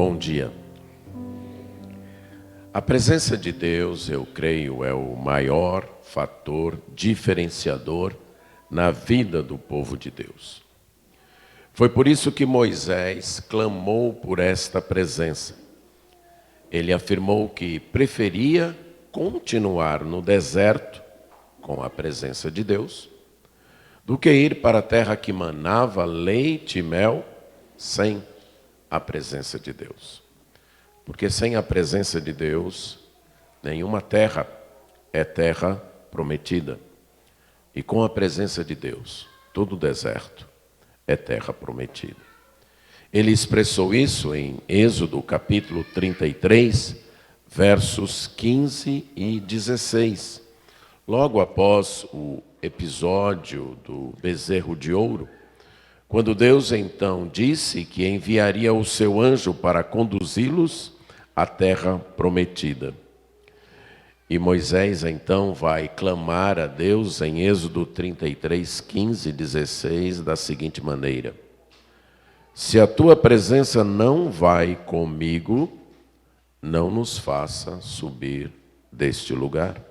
Bom dia. A presença de Deus, eu creio, é o maior fator diferenciador na vida do povo de Deus. Foi por isso que Moisés clamou por esta presença. Ele afirmou que preferia continuar no deserto com a presença de Deus do que ir para a terra que manava leite e mel sem a presença de Deus. Porque sem a presença de Deus, nenhuma terra é terra prometida. E com a presença de Deus, todo deserto é terra prometida. Ele expressou isso em Êxodo capítulo 33, versos 15 e 16. Logo após o episódio do bezerro de ouro, quando Deus então disse que enviaria o seu anjo para conduzi-los à terra prometida. E Moisés então vai clamar a Deus em Êxodo 33, 15 e 16 da seguinte maneira: se a tua presença não vai comigo, não nos faça subir deste lugar.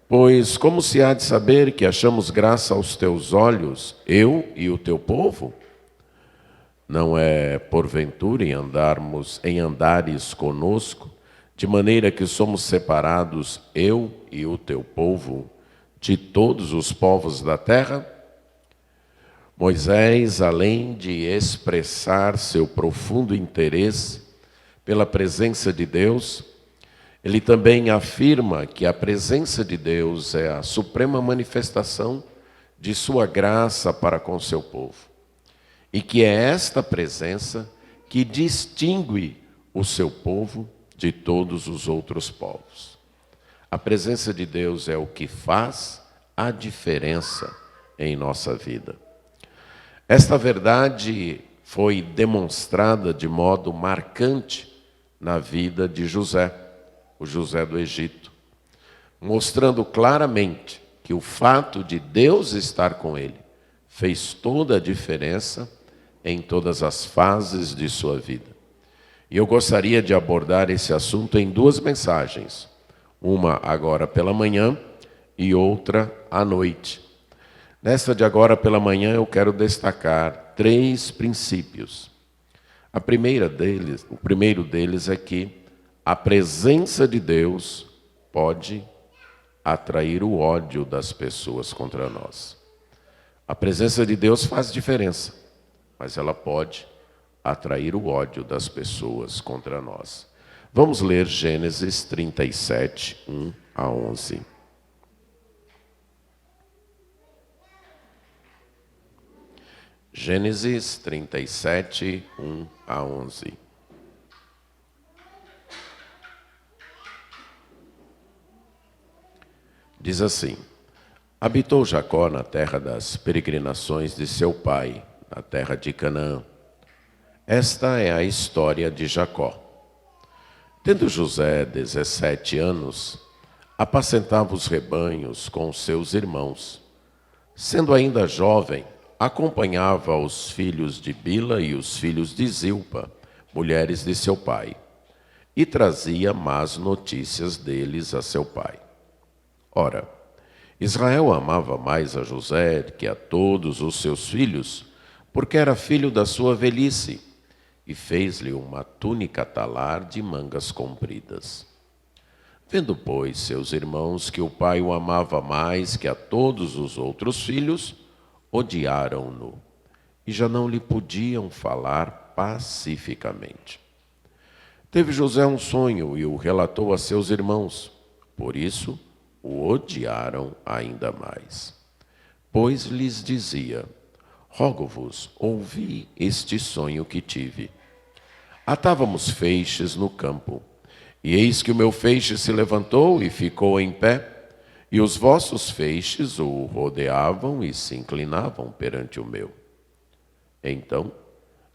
Pois como se há de saber que achamos graça aos teus olhos, eu e o teu povo? Não é porventura em andares conosco, de maneira que somos separados, eu e o teu povo, de todos os povos da terra? Moisés, além de expressar seu profundo interesse pela presença de Deus, ele também afirma que a presença de Deus é a suprema manifestação de sua graça para com seu povo. E que é esta presença que distingue o seu povo de todos os outros povos. A presença de Deus é o que faz a diferença em nossa vida. Esta verdade foi demonstrada de modo marcante na vida de José, o José do Egito, mostrando claramente que o fato de Deus estar com ele fez toda a diferença em todas as fases de sua vida. E eu gostaria de abordar esse assunto em duas mensagens, uma agora pela manhã e outra à noite. Nesta de agora pela manhã eu quero destacar 3 princípios. O primeiro deles é que a presença de Deus pode atrair o ódio das pessoas contra nós. A presença de Deus faz diferença, mas ela pode atrair o ódio das pessoas contra nós. Vamos ler Gênesis 37, 1 a 11. Gênesis 37, 1 a 11. Diz assim: habitou Jacó na terra das peregrinações de seu pai, na terra de Canaã. Esta é a história de Jacó. Tendo José 17 anos, apacentava os rebanhos com seus irmãos. Sendo ainda jovem, acompanhava os filhos de Bila e os filhos de Zilpa, mulheres de seu pai, e trazia más notícias deles a seu pai. Ora, Israel amava mais a José que a todos os seus filhos, porque era filho da sua velhice, e fez-lhe uma túnica talar de mangas compridas. Vendo, pois, seus irmãos que o pai o amava mais que a todos os outros filhos, odiaram-no, e já não lhe podiam falar pacificamente. Teve José um sonho e o relatou a seus irmãos, por isso o odiaram ainda mais. Pois lhes dizia: rogo-vos, ouvi este sonho que tive. Atávamos feixes no campo, e eis que o meu feixe se levantou e ficou em pé, e os vossos feixes o rodeavam e se inclinavam perante o meu. Então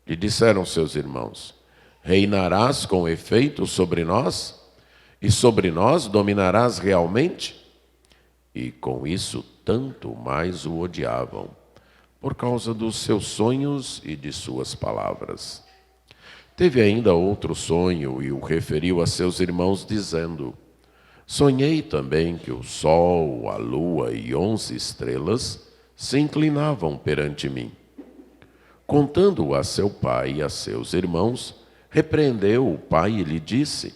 lhe disseram seus irmãos: reinarás com efeito sobre nós? E sobre nós dominarás realmente? E com isso tanto mais o odiavam, por causa dos seus sonhos e de suas palavras. Teve ainda outro sonho e o referiu a seus irmãos, dizendo: sonhei também que o sol, a lua e 11 estrelas se inclinavam perante mim. Contando-o a seu pai e a seus irmãos, repreendeu o pai e lhe disse: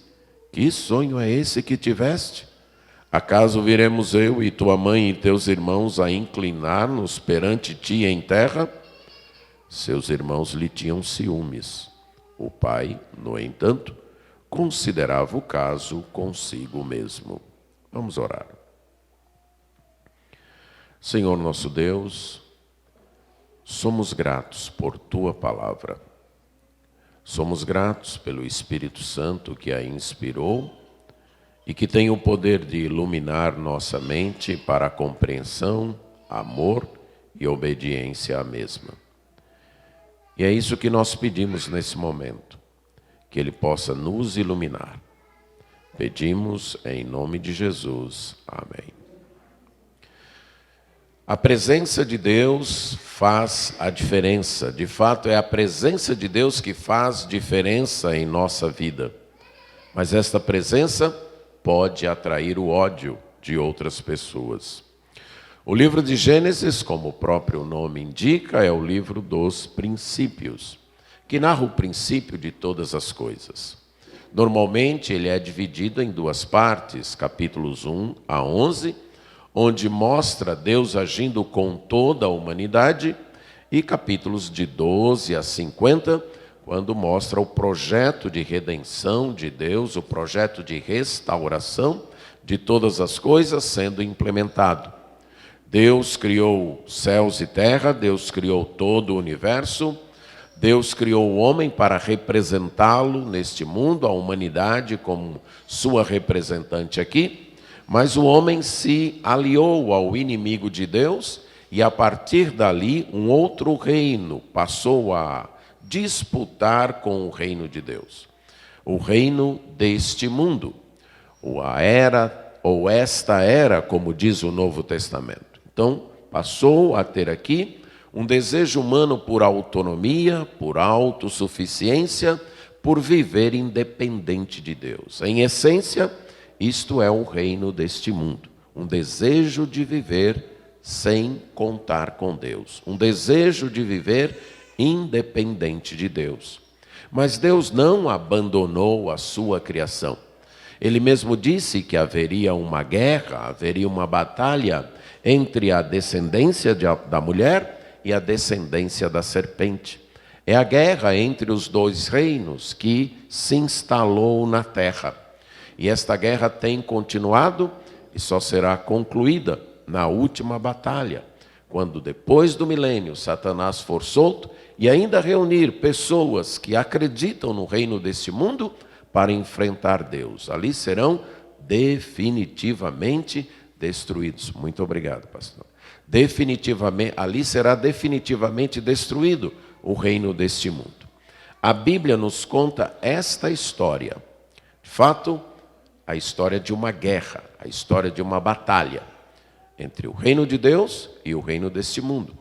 que sonho é esse que tiveste? Acaso viremos eu e tua mãe e teus irmãos a inclinar-nos perante ti em terra? Seus irmãos lhe tinham ciúmes. O pai, no entanto, considerava o caso consigo mesmo. Vamos orar. Senhor nosso Deus, somos gratos por tua palavra. Somos gratos pelo Espírito Santo que a inspirou e que tem o poder de iluminar nossa mente para a compreensão, amor e obediência à mesma. E é isso que nós pedimos nesse momento, que Ele possa nos iluminar. Pedimos em nome de Jesus. Amém. A presença de Deus faz a diferença. De fato, é a presença de Deus que faz diferença em nossa vida. Mas esta presença pode atrair o ódio de outras pessoas. O livro de Gênesis, como o próprio nome indica, é o livro dos princípios, que narra o princípio de todas as coisas. Normalmente, ele é dividido em duas partes, capítulos 1 a 11, onde mostra Deus agindo com toda a humanidade, e capítulos de 12 a 50, quando mostra o projeto de redenção de Deus, o projeto de restauração de todas as coisas sendo implementado. Deus criou céus e terra, Deus criou todo o universo, Deus criou o homem para representá-lo neste mundo, a humanidade como sua representante aqui, mas o homem se aliou ao inimigo de Deus e a partir dali um outro reino passou a disputar com o reino de Deus. O reino deste mundo, esta era, como diz o Novo Testamento. Então, passou a ter aqui um desejo humano por autonomia, por autossuficiência, por viver independente de Deus. Em essência, isto é o reino deste mundo. Um desejo de viver sem contar com Deus. Um desejo de viver independente de Deus. Mas Deus não abandonou a sua criação. Ele mesmo disse que haveria uma guerra, haveria uma batalha entre a descendência da mulher e a descendência da serpente. É a guerra entre os dois reinos que se instalou na terra. E esta guerra tem continuado e só será concluída na última batalha, quando depois do milênio Satanás for solto e ainda reunir pessoas que acreditam no reino deste mundo para enfrentar Deus. Ali serão definitivamente destruídos. Muito obrigado, pastor. Ali será definitivamente destruído o reino deste mundo. A Bíblia nos conta esta história. De fato, a história de uma guerra, a história de uma batalha entre o reino de Deus e o reino deste mundo.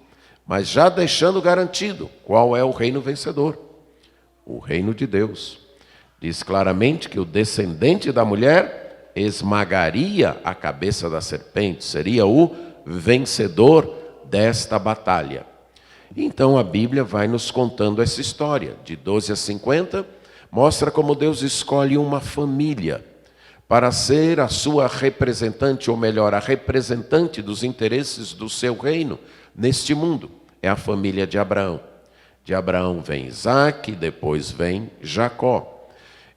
Mas já deixando garantido qual é o reino vencedor. O reino de Deus. Diz claramente que o descendente da mulher esmagaria a cabeça da serpente, seria o vencedor desta batalha. Então a Bíblia vai nos contando essa história, de 12 a 50, mostra como Deus escolhe uma família para ser a sua representante, ou melhor, a representante dos interesses do seu reino neste mundo. É a família de Abraão. De Abraão vem Isaque, depois vem Jacó.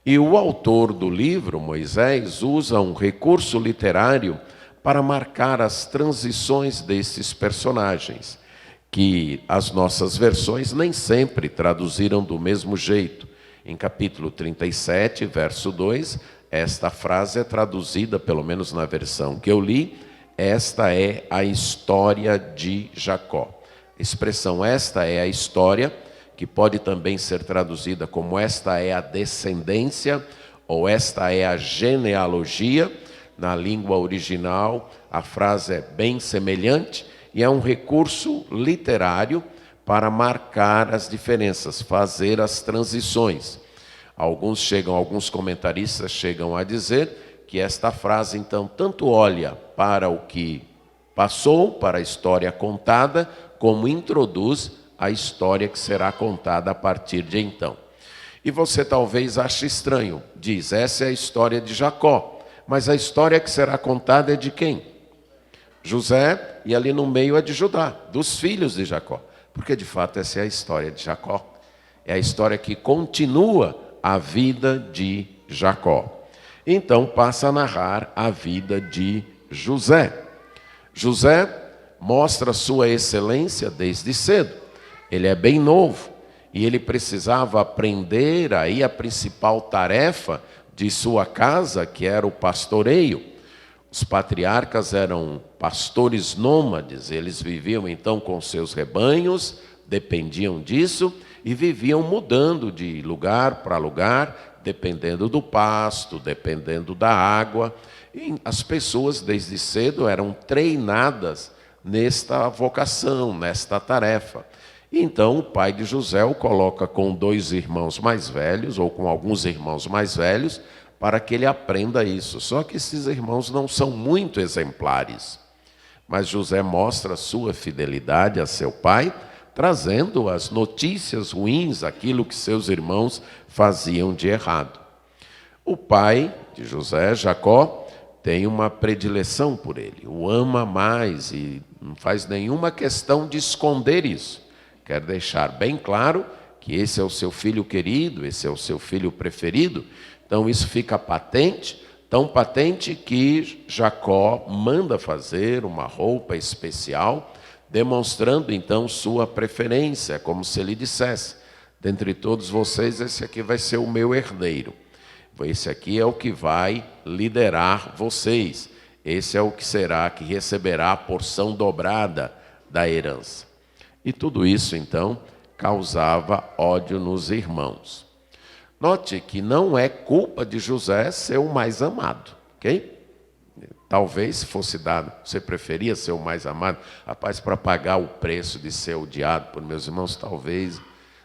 E o autor do livro, Moisés, usa um recurso literário para marcar as transições desses personagens, que as nossas versões nem sempre traduziram do mesmo jeito. Em capítulo 37, verso 2, esta frase é traduzida, pelo menos na versão que eu li, esta é a história de Jacó. A expressão esta é a história, que pode também ser traduzida como esta é a descendência, ou esta é a genealogia. Na língua original, a frase é bem semelhante e é um recurso literário para marcar as diferenças, fazer as transições. Alguns comentaristas chegam a dizer que esta frase, então, tanto olha para o que passou, para a história contada, como introduz a história que será contada a partir de então. E você talvez ache estranho, diz, essa é a história de Jacó, mas a história que será contada é de quem? José, e ali no meio é de Judá, dos filhos de Jacó, porque de fato essa é a história de Jacó, é a história que continua a vida de Jacó. Então passa a narrar a vida de José. José mostra sua excelência desde cedo. Ele é bem novo e ele precisava aprender aí a principal tarefa de sua casa, que era o pastoreio. Os patriarcas eram pastores nômades, eles viviam então com seus rebanhos, dependiam disso e viviam mudando de lugar para lugar, dependendo do pasto, dependendo da água. E as pessoas desde cedo eram treinadas nesta vocação, nesta tarefa. E então o pai de José o coloca com 2 irmãos mais velhos, ou com alguns irmãos mais velhos, para que ele aprenda isso. Só que esses irmãos não são muito exemplares. Mas José mostra sua fidelidade a seu pai, trazendo as notícias ruins, aquilo que seus irmãos faziam de errado. O pai de José, Jacó, tem uma predileção por ele, o ama mais e não faz nenhuma questão de esconder isso. Quer deixar bem claro que esse é o seu filho querido, esse é o seu filho preferido. Então isso fica patente, tão patente que Jacó manda fazer uma roupa especial, demonstrando então sua preferência, como se ele dissesse: dentre todos vocês, esse aqui vai ser o meu herdeiro. Esse aqui é o que vai liderar vocês. Esse é o que será, que receberá a porção dobrada da herança. E tudo isso, então, causava ódio nos irmãos. Note que não é culpa de José ser o mais amado, ok? Talvez, se fosse dado, você preferia ser o mais amado? Rapaz, para pagar o preço de ser odiado por meus irmãos, talvez.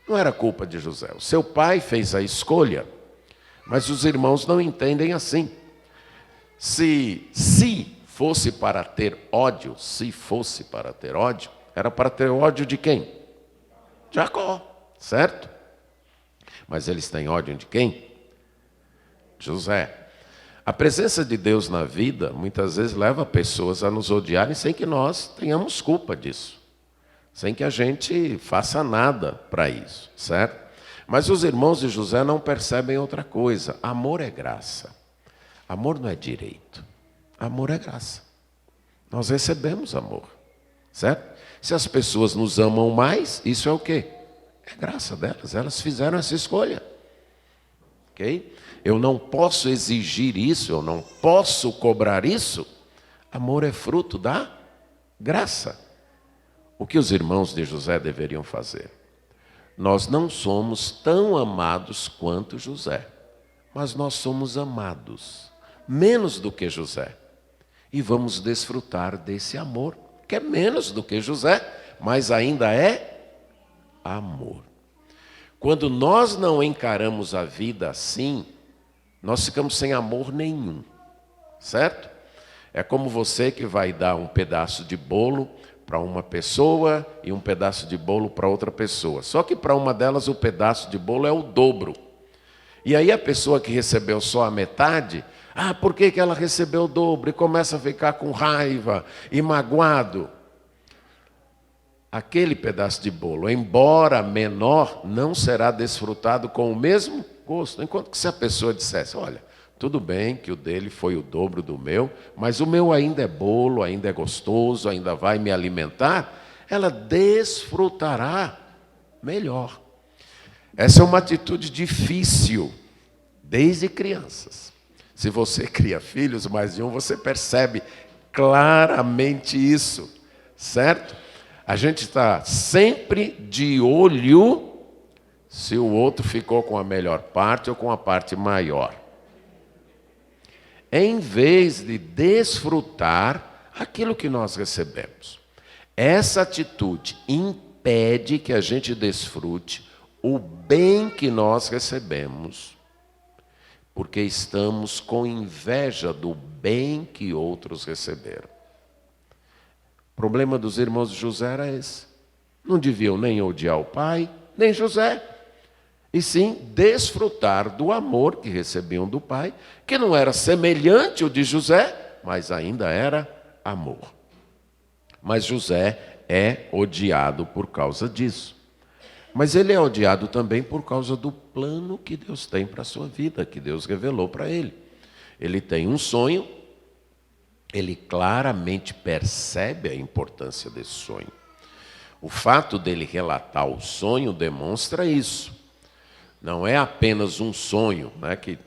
Não era culpa de José. O seu pai fez a escolha, mas os irmãos não entendem assim. Se fosse para ter ódio, era para ter ódio de quem? Jacó, certo? Mas eles têm ódio de quem? José. A presença de Deus na vida, muitas vezes, leva pessoas a nos odiarem sem que nós tenhamos culpa disso. Sem que a gente faça nada para isso, certo? Mas os irmãos de José não percebem outra coisa. Amor é graça. Amor não é direito. Amor é graça. Nós recebemos amor, certo? Se as pessoas nos amam mais, isso é o quê? É graça delas. Elas fizeram essa escolha. Ok? Eu não posso exigir isso, eu não posso cobrar isso. Amor é fruto da graça. O que os irmãos de José deveriam fazer? Nós não somos tão amados quanto José, mas nós somos amados, menos do que José. E vamos desfrutar desse amor, que é menos do que José, mas ainda é amor. Quando nós não encaramos a vida assim, nós ficamos sem amor nenhum, certo? É como você que vai dar um pedaço de bolo para uma pessoa e um pedaço de bolo para outra pessoa. Só que para uma delas o pedaço de bolo é o dobro. E aí a pessoa que recebeu só a metade, por que ela recebeu o dobro? E começa a ficar com raiva e magoado. Aquele pedaço de bolo, embora menor, não será desfrutado com o mesmo gosto. Enquanto que se a pessoa dissesse, olha, tudo bem que o dele foi o dobro do meu, mas o meu ainda é bolo, ainda é gostoso, ainda vai me alimentar, ela desfrutará melhor. Essa é uma atitude difícil, desde crianças. Se você cria filhos, mais de um, você percebe claramente isso, certo? A gente está sempre de olho se o outro ficou com a melhor parte ou com a parte maior. Em vez de desfrutar aquilo que nós recebemos. Essa atitude impede que a gente desfrute o bem que nós recebemos porque estamos com inveja do bem que outros receberam. O problema dos irmãos de José era esse. Não deviam nem odiar o pai, nem José, e sim desfrutar do amor que recebiam do pai, que não era semelhante ao de José, mas ainda era amor. Mas José é odiado por causa disso. Mas ele é odiado também por causa do plano que Deus tem para a sua vida, que Deus revelou para ele. Ele tem um sonho, ele claramente percebe a importância desse sonho. O fato dele relatar o sonho demonstra isso. Não é apenas um sonho, né, que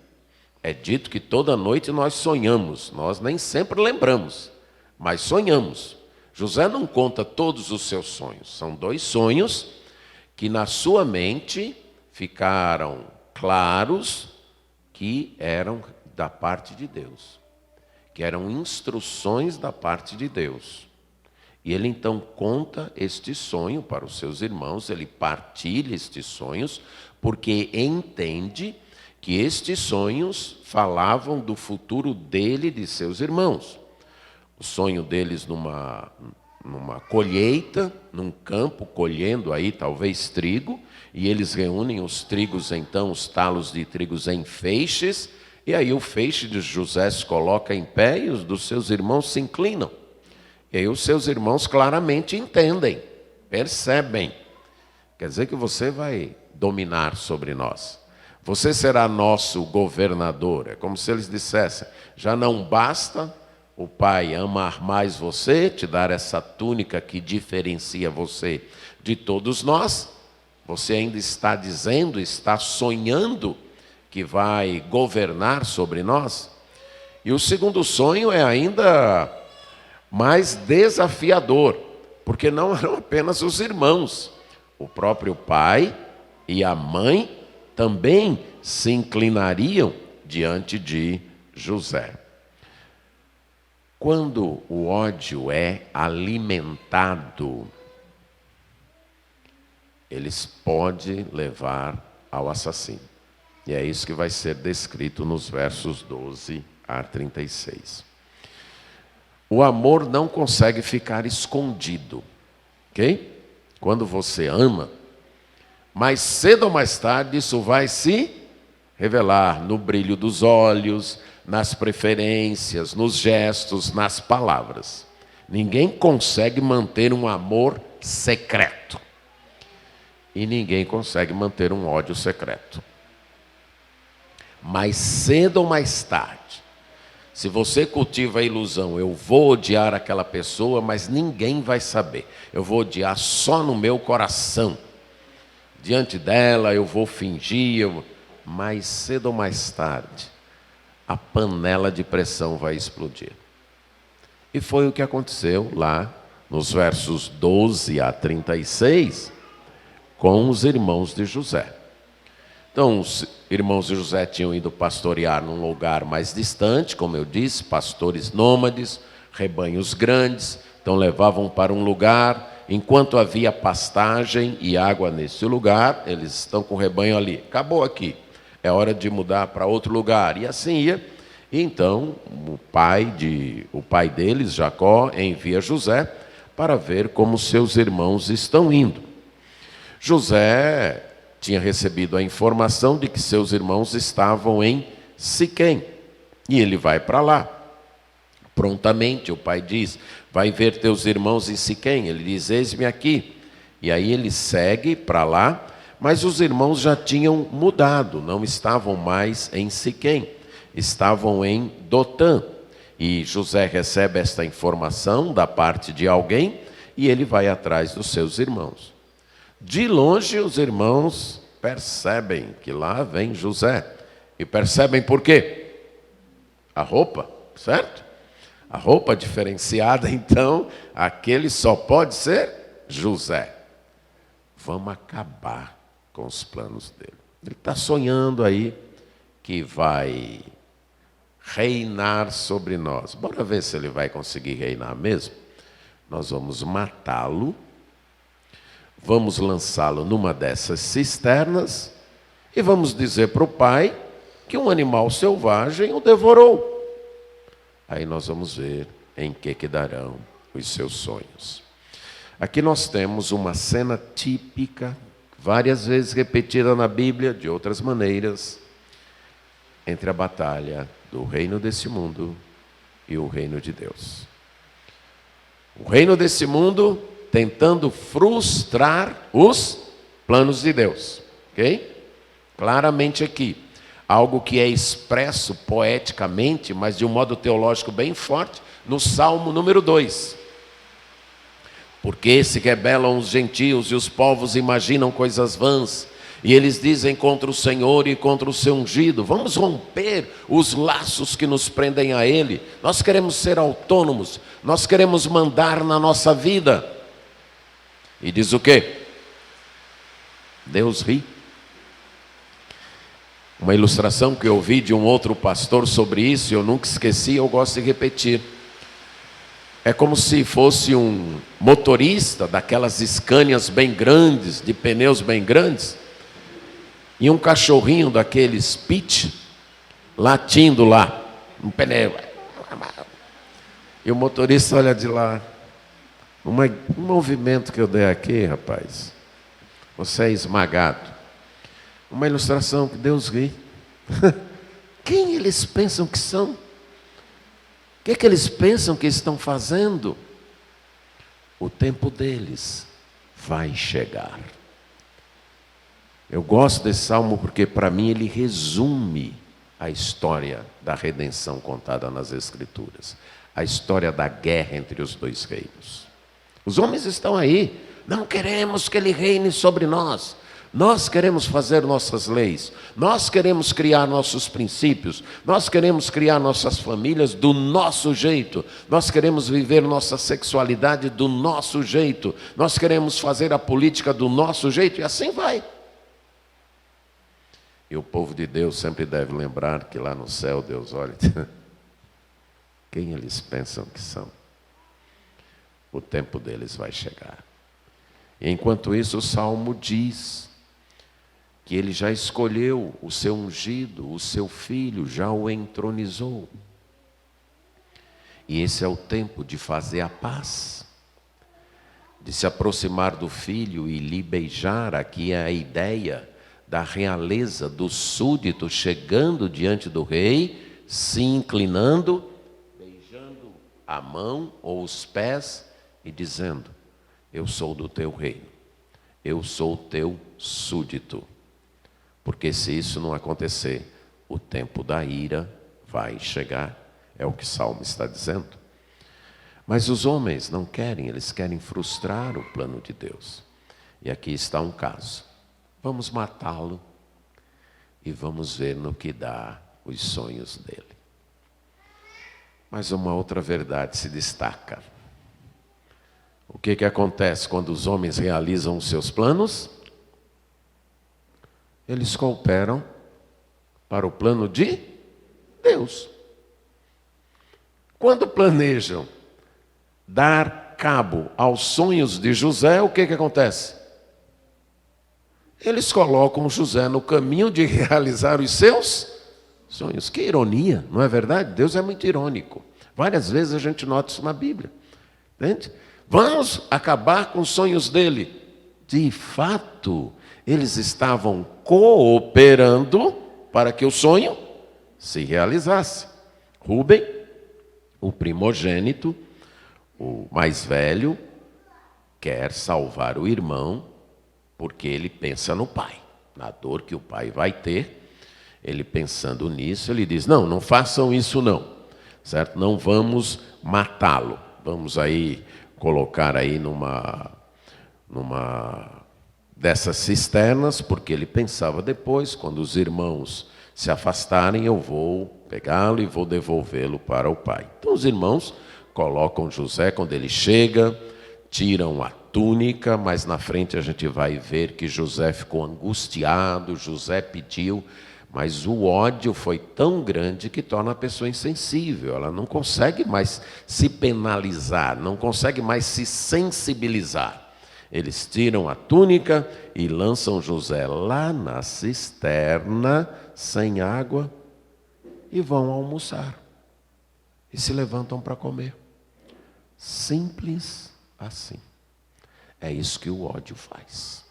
é dito que toda noite nós sonhamos, nós nem sempre lembramos, mas sonhamos. José não conta todos os seus sonhos, são 2 sonhos que na sua mente ficaram claros que eram da parte de Deus, que eram instruções da parte de Deus. E ele então conta este sonho para os seus irmãos, ele partilha estes sonhos, porque entende que estes sonhos falavam do futuro dele e de seus irmãos. O sonho deles numa colheita, num campo, colhendo aí talvez trigo, e eles reúnem os trigos, então, os talos de trigos em feixes, e aí o feixe de José se coloca em pé e os dos seus irmãos se inclinam. E aí os seus irmãos claramente entendem, percebem. Quer dizer que você vai dominar sobre nós. Você será nosso governador. É como se eles dissessem, já não basta o pai amar mais você, te dar essa túnica que diferencia você de todos nós. Você ainda está dizendo, está sonhando que vai governar sobre nós. E o segundo sonho é ainda mais desafiador, porque não eram apenas os irmãos. O próprio pai e a mãe também se inclinariam diante de José. Quando o ódio é alimentado, eles podem levar ao assassino. E é isso que vai ser descrito nos versos 12 a 36. O amor não consegue ficar escondido, ok? Quando você ama, mais cedo ou mais tarde isso vai se revelar no brilho dos olhos, nas preferências, nos gestos, nas palavras. Ninguém consegue manter um amor secreto. E ninguém consegue manter um ódio secreto. Mais cedo ou mais tarde, se você cultiva a ilusão, eu vou odiar aquela pessoa, mas ninguém vai saber. Eu vou odiar só no meu coração. Diante dela eu vou fingir, mais cedo ou mais tarde, a panela de pressão vai explodir. E foi o que aconteceu lá nos versos 12 a 36 com os irmãos de José. Então, os irmãos de José tinham ido pastorear num lugar mais distante, como eu disse, pastores nômades, rebanhos grandes, então levavam para um lugar, enquanto havia pastagem e água nesse lugar, eles estão com o rebanho ali, acabou aqui, é hora de mudar para outro lugar, e assim ia. E então o pai deles, Jacó, envia José para ver como seus irmãos estão indo. José tinha recebido a informação de que seus irmãos estavam em Siquém, e ele vai para lá. Prontamente o pai diz, vai ver teus irmãos em Siquém. Ele diz, eis-me aqui. E aí ele segue para lá, mas os irmãos já tinham mudado, não estavam mais em Siquém, estavam em Dotã. E José recebe esta informação da parte de alguém e ele vai atrás dos seus irmãos. De longe os irmãos percebem que lá vem José. E percebem por quê? A roupa, certo? A roupa diferenciada, então, aquele só pode ser José. Vamos acabar com os planos dele. Ele está sonhando aí que vai reinar sobre nós. Bora ver se ele vai conseguir reinar mesmo. Nós vamos matá-lo, vamos lançá-lo numa dessas cisternas e vamos dizer para o pai que um animal selvagem o devorou. Aí nós vamos ver em que darão os seus sonhos. Aqui nós temos uma cena típica, várias vezes repetida na Bíblia, de outras maneiras, entre a batalha do reino desse mundo e o reino de Deus. O reino desse mundo tentando frustrar os planos de Deus, ok? Claramente aqui, algo que é expresso poeticamente, mas de um modo teológico bem forte, no Salmo número 2. Porque se rebelam os gentios e os povos imaginam coisas vãs, e eles dizem contra o Senhor e contra o seu ungido. Vamos romper os laços que nos prendem a Ele. Nós queremos ser autônomos, nós queremos mandar na nossa vida. E diz o quê? Deus ri. Uma ilustração que eu ouvi de um outro pastor sobre isso, eu nunca esqueci, eu gosto de repetir. É como se fosse um motorista daquelas Scanias bem grandes, de pneus bem grandes, e um cachorrinho daqueles pit latindo lá, no pneu. E o motorista olha de lá. Um movimento que eu dei aqui, rapaz, você é esmagado. Uma ilustração que Deus ri. Quem eles pensam que são? O que eles pensam que estão fazendo? O tempo deles vai chegar. Eu gosto desse salmo porque, para mim, ele resume a história da redenção contada nas Escrituras. A história da guerra entre os dois reinos. Os homens estão aí. Não queremos que ele reine sobre nós. Nós queremos fazer nossas leis, nós queremos criar nossos princípios, nós queremos criar nossas famílias do nosso jeito, nós queremos viver nossa sexualidade do nosso jeito, nós queremos fazer a política do nosso jeito, e assim vai. E o povo de Deus sempre deve lembrar que lá no céu Deus olha, quem eles pensam que são? O tempo deles vai chegar. E enquanto isso o Salmo diz que ele já escolheu o seu ungido, o seu filho, já o entronizou. E esse é o tempo de fazer a paz, de se aproximar do filho e lhe beijar. Aqui é a ideia da realeza, do súdito chegando diante do rei, se inclinando, beijando a mão ou os pés e dizendo: eu sou do teu reino, eu sou o teu súdito. Porque se isso não acontecer, o tempo da ira vai chegar. É o que o Salmo está dizendo. Mas os homens não querem, eles querem frustrar o plano de Deus. E aqui está um caso. Vamos matá-lo e vamos ver no que dá os sonhos dele. Mas uma outra verdade se destaca. O que acontece quando os homens realizam os seus planos? Eles cooperam para o plano de Deus. Quando planejam dar cabo aos sonhos de José, o que acontece? Eles colocam José no caminho de realizar os seus sonhos. Que ironia, não é verdade? Deus é muito irônico. Várias vezes a gente nota isso na Bíblia. Entende? Vamos acabar com os sonhos dele. De fato, eles estavam cooperando para que o sonho se realizasse. Rúben, o primogênito, o mais velho, quer salvar o irmão, porque ele pensa no pai, na dor que o pai vai ter. Ele pensando nisso, ele diz: não façam isso não, certo? Não vamos matá-lo. Vamos aí colocar aí numa dessas cisternas, porque ele pensava depois, quando os irmãos se afastarem, eu vou pegá-lo e vou devolvê-lo para o pai. Então os irmãos colocam José, quando ele chega, tiram a túnica, mas na frente a gente vai ver que José ficou angustiado, José pediu, mas o ódio foi tão grande que torna a pessoa insensível, ela não consegue mais se penalizar, não consegue mais se sensibilizar. Eles tiram a túnica e lançam José lá na cisterna, sem água e vão almoçar. E se levantam para comer. Simples assim. É isso que o ódio faz.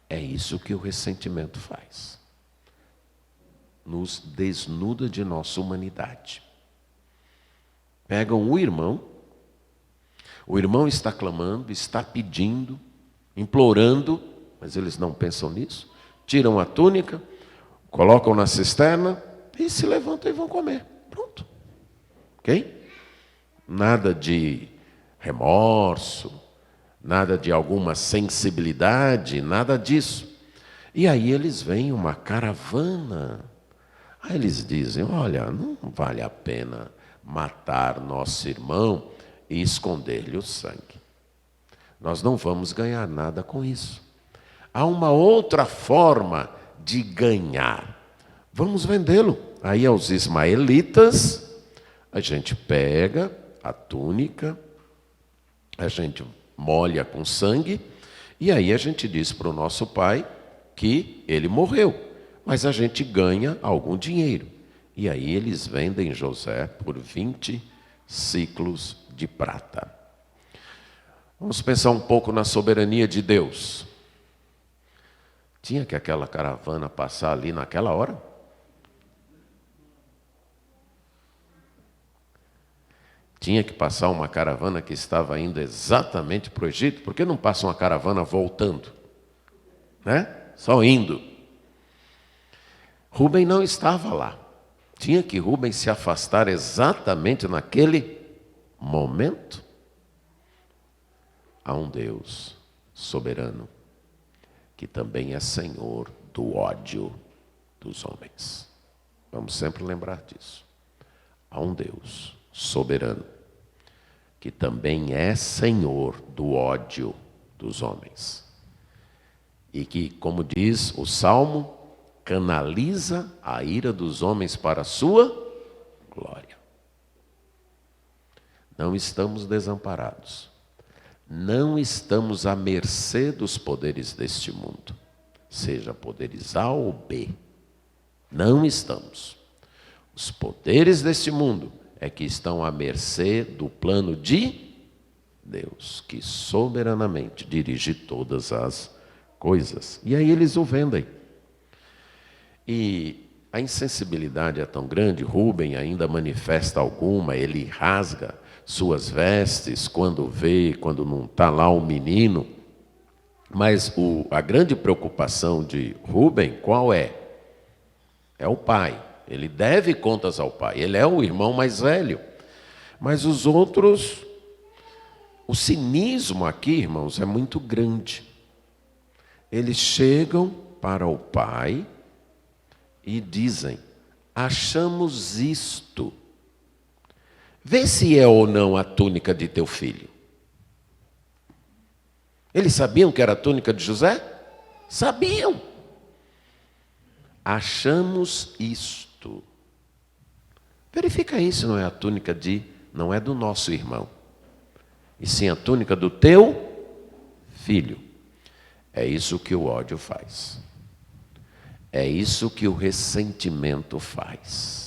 É isso que o ressentimento faz. Nos desnuda de nossa humanidade. Pegam o irmão está clamando, está pedindo, implorando, mas eles não pensam nisso. Tiram a túnica, colocam na cisterna e se levantam e vão comer. Pronto. Ok? Nada de remorso, nada de alguma sensibilidade, nada disso. E aí eles veem uma caravana. Aí eles dizem, olha, não vale a pena matar nosso irmão e esconder-lhe o sangue. Nós não vamos ganhar nada com isso. Há uma outra forma de ganhar. Vamos vendê-lo. Aí aos ismaelitas, a gente pega a túnica, a gente molha com sangue, e aí a gente diz para o nosso pai que ele morreu, mas a gente ganha algum dinheiro. E aí eles vendem José por 20 ciclos de prata. Vamos pensar um pouco na soberania de Deus. Tinha que aquela caravana passar ali naquela hora? Tinha que passar uma caravana que estava indo exatamente para o Egito? Por que não passa uma caravana voltando? Né? Só indo. Rubem não estava lá. Tinha que Rubem se afastar exatamente naquele momento? Há um Deus soberano que também é Senhor do ódio dos homens. Vamos sempre lembrar disso. Há um Deus soberano que também é Senhor do ódio dos homens. E que, como diz o Salmo, canaliza a ira dos homens para a sua glória. Não estamos desamparados. Não estamos à mercê dos poderes deste mundo, seja poderes A ou B. Não estamos. Os poderes deste mundo é que estão à mercê do plano de Deus, que soberanamente dirige todas as coisas. E aí eles o vendem. E a insensibilidade é tão grande, Rubem ainda manifesta alguma, ele rasga suas vestes quando não está lá o menino. Mas a grande preocupação de Rubem, qual é? É o pai. Ele deve contas ao pai. Ele é o irmão mais velho. Mas os outros, o cinismo aqui, irmãos, é muito grande. Eles chegam para o pai e dizem, achamos isto. Vê se é ou não a túnica de teu filho. Eles sabiam que era a túnica de José? Sabiam. Achamos isto. Verifica isso, não é a túnica não é do nosso irmão. E sim a túnica do teu filho. É isso que o ódio faz. É isso que o ressentimento faz.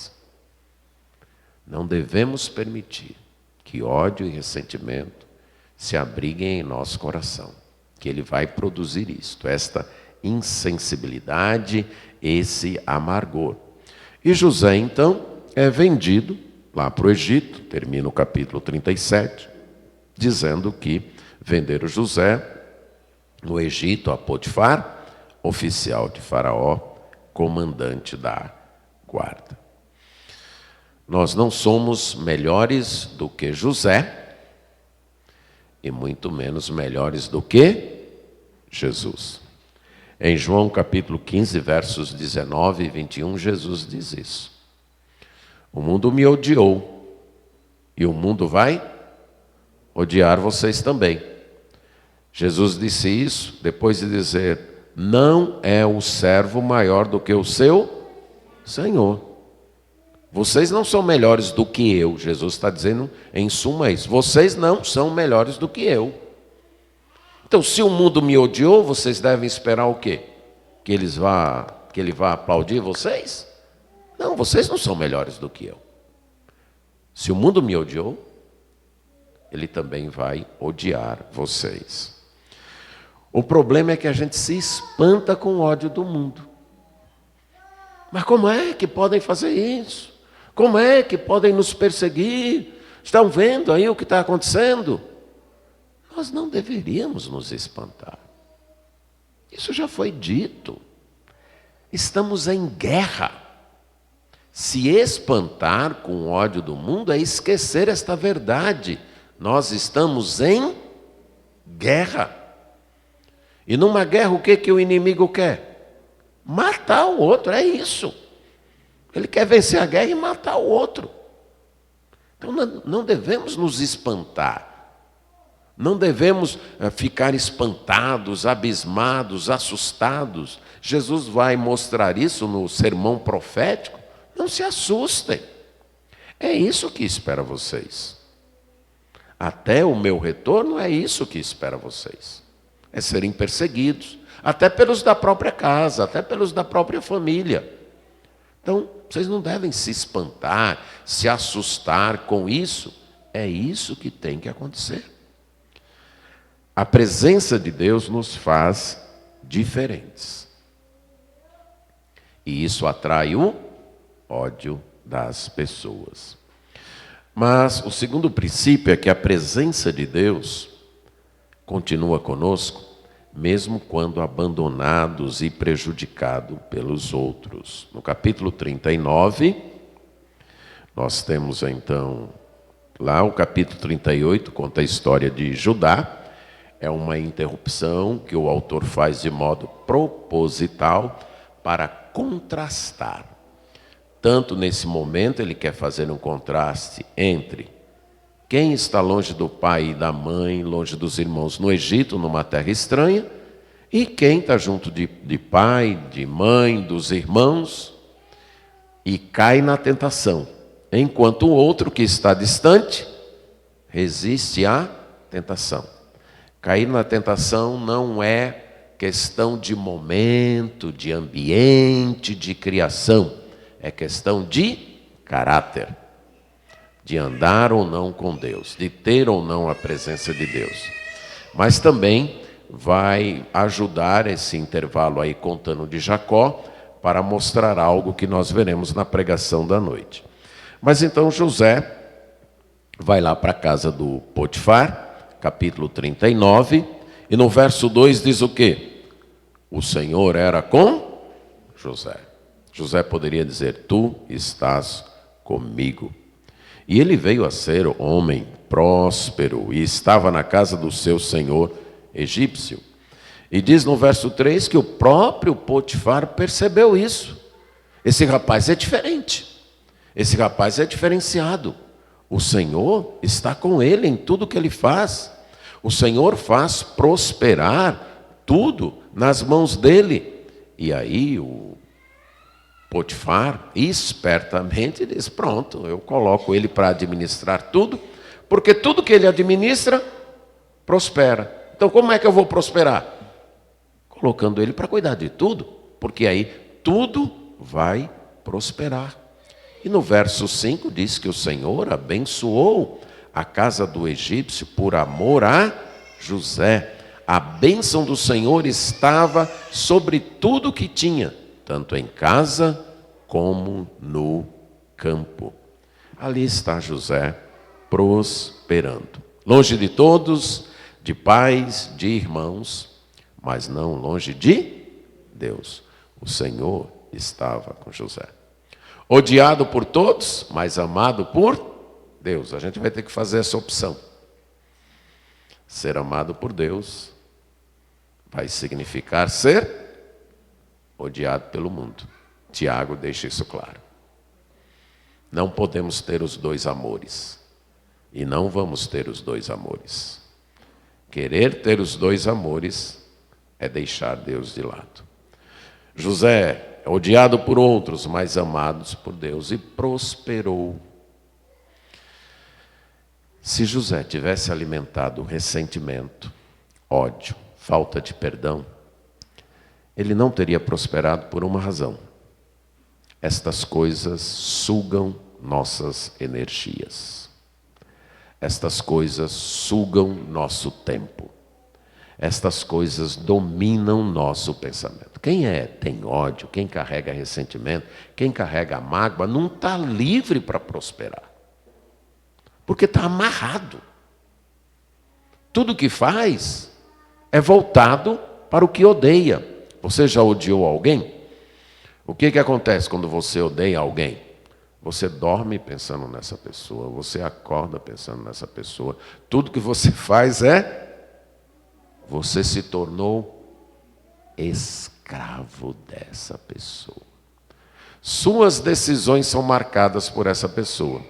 Não devemos permitir que ódio e ressentimento se abriguem em nosso coração, que ele vai produzir isto, esta insensibilidade, esse amargor. E José, então, é vendido lá para o Egito, termina o capítulo 37, dizendo que venderam José no Egito a Potifar, oficial de Faraó, comandante da guarda. Nós não somos melhores do que José e muito menos melhores do que Jesus. Em João capítulo 15, versos 19 e 21, Jesus diz isso. O mundo me odiou e o mundo vai odiar vocês também. Jesus disse isso depois de dizer, não é o servo maior do que o seu Senhor. Vocês não são melhores do que eu. Jesus está dizendo em suma isso. Vocês não são melhores do que eu. Então, se o mundo me odiou, vocês devem esperar o quê? Que que ele vai aplaudir vocês? Não, vocês não são melhores do que eu. Se o mundo me odiou, ele também vai odiar vocês. O problema é que a gente se espanta com o ódio do mundo. Mas como é que podem fazer isso? Como é que podem nos perseguir? Estão vendo aí o que está acontecendo? Nós não deveríamos nos espantar. Isso já foi dito. Estamos em guerra. Se espantar com o ódio do mundo é esquecer esta verdade. Nós estamos em guerra. E numa guerra o que o inimigo quer? Matar o outro, é isso. Ele quer vencer a guerra e matar o outro. Então não devemos nos espantar. Não devemos ficar espantados, abismados, assustados. Jesus vai mostrar isso no sermão profético. Não se assustem. É isso que espera vocês. Até o meu retorno é isso que espera vocês. É serem perseguidos. Até pelos da própria casa, até pelos da própria família. Então, vocês não devem se espantar, se assustar com isso. É isso que tem que acontecer. A presença de Deus nos faz diferentes. E isso atrai o ódio das pessoas. Mas o segundo princípio é que a presença de Deus continua conosco, mesmo quando abandonados e prejudicados pelos outros. No capítulo 39, nós temos então, lá o capítulo 38, conta a história de Judá. É uma interrupção que o autor faz de modo proposital para contrastar. Tanto nesse momento ele quer fazer um contraste entre quem está longe do pai e da mãe, longe dos irmãos no Egito, numa terra estranha, e quem está junto de pai, de mãe, dos irmãos, e cai na tentação, enquanto o outro que está distante resiste à tentação. Cair na tentação não é questão de momento, de ambiente, de criação. É questão de caráter. De andar ou não com Deus. De ter ou não a presença de Deus. Mas também vai ajudar esse intervalo aí contando de Jacó para mostrar algo que nós veremos na pregação da noite. Mas então José vai lá para a casa do Potifar, capítulo 39, e no verso 2 diz o quê? O Senhor era com José. José poderia dizer, tu estás comigo. E ele veio a ser homem próspero e estava na casa do seu senhor egípcio. E diz no verso 3 que o próprio Potifar percebeu isso. Esse rapaz é diferente. Esse rapaz é diferenciado. O Senhor está com ele em tudo que ele faz. O Senhor faz prosperar tudo nas mãos dele. E aí o Potifar, espertamente, diz, pronto, eu coloco ele para administrar tudo, porque tudo que ele administra, prospera. Então como é que eu vou prosperar? Colocando ele para cuidar de tudo, porque aí tudo vai prosperar. E no verso 5 diz que o Senhor abençoou a casa do egípcio por amor a José. A bênção do Senhor estava sobre tudo que tinha, tanto em casa como no campo. Ali está José prosperando. Longe de todos, de pais, de irmãos, mas não longe de Deus. O Senhor estava com José. Odiado por todos, mas amado por Deus. A gente vai ter que fazer essa opção. Ser amado por Deus vai significar ser odiado pelo mundo. Tiago deixa isso claro. Não podemos ter os dois amores. E não vamos ter os dois amores. Querer ter os dois amores é deixar Deus de lado. José é odiado por outros, mas amados por Deus, e prosperou. Se José tivesse alimentado ressentimento, ódio, falta de perdão, ele não teria prosperado por uma razão. Estas coisas sugam nossas energias. Estas coisas sugam nosso tempo. Estas coisas dominam nosso pensamento. Quem tem ódio, quem carrega ressentimento, quem carrega mágoa, não está livre para prosperar. Porque está amarrado. Tudo que faz é voltado para o que odeia. Você já odiou alguém? O que acontece quando você odeia alguém? Você dorme pensando nessa pessoa, você acorda pensando nessa pessoa. Tudo que você faz você se tornou escravo dessa pessoa. Suas decisões são marcadas por essa pessoa.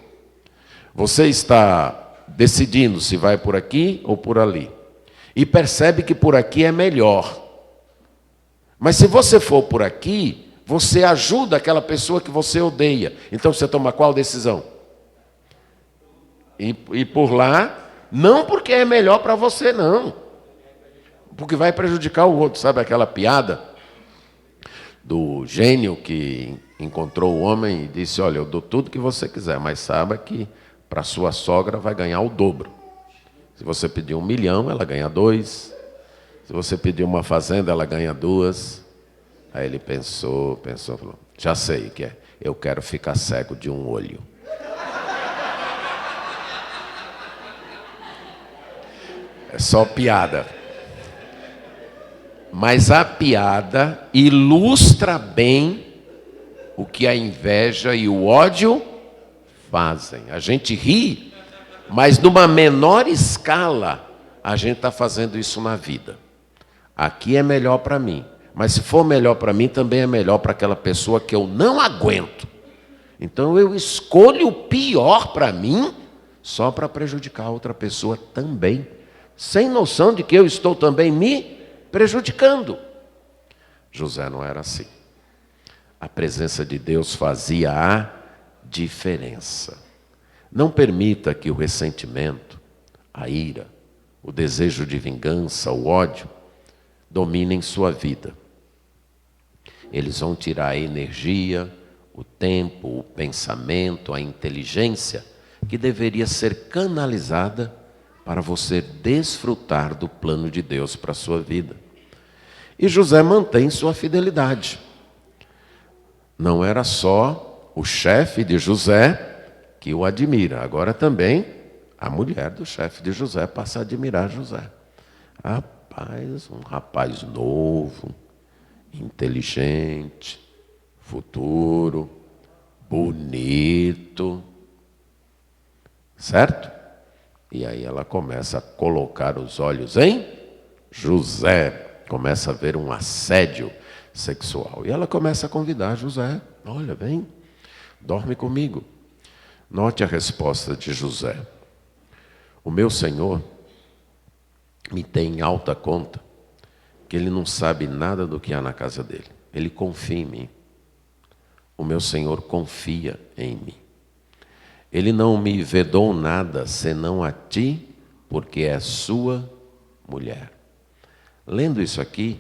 Você está decidindo se vai por aqui ou por ali. E percebe que por aqui é melhor. Mas se você for por aqui, você ajuda aquela pessoa que você odeia. Então você toma qual decisão? E por lá, não porque é melhor para você, não. Porque vai prejudicar o outro. Sabe aquela piada do gênio que encontrou o homem e disse: olha, eu dou tudo que você quiser, mas saiba que para sua sogra vai ganhar o dobro. Se você pedir 1 milhão, ela ganha 2. Se você pedir uma fazenda, ela ganha 2. Aí ele pensou, falou: já sei o que é. Eu quero ficar cego de um olho. É só piada. Mas a piada ilustra bem o que a inveja e o ódio fazem. A gente ri, mas numa menor escala, a gente está fazendo isso na vida. Aqui é melhor para mim, mas se for melhor para mim, também é melhor para aquela pessoa que eu não aguento. Então eu escolho o pior para mim, só para prejudicar a outra pessoa também, sem noção de que eu estou também me prejudicando. José não era assim. A presença de Deus fazia a diferença. Não permita que o ressentimento, a ira, o desejo de vingança, o ódio, dominem sua vida. Eles vão tirar a energia, o tempo, o pensamento, a inteligência que deveria ser canalizada para você desfrutar do plano de Deus para a sua vida. E José mantém sua fidelidade. Não era só o chefe de José que o admira, agora também a mulher do chefe de José passa a admirar José. Rapaz, um rapaz novo, inteligente, futuro, bonito, certo? E aí ela começa a colocar os olhos em José, começa a ver um assédio sexual. E ela começa a convidar José: olha, vem, dorme comigo. Note a resposta de José: o meu Senhor me tem em alta conta que ele não sabe nada do que há na casa dele. Ele confia em mim. O meu Senhor confia em mim. Ele não me vedou nada senão a ti, porque é sua mulher. Lendo isso aqui,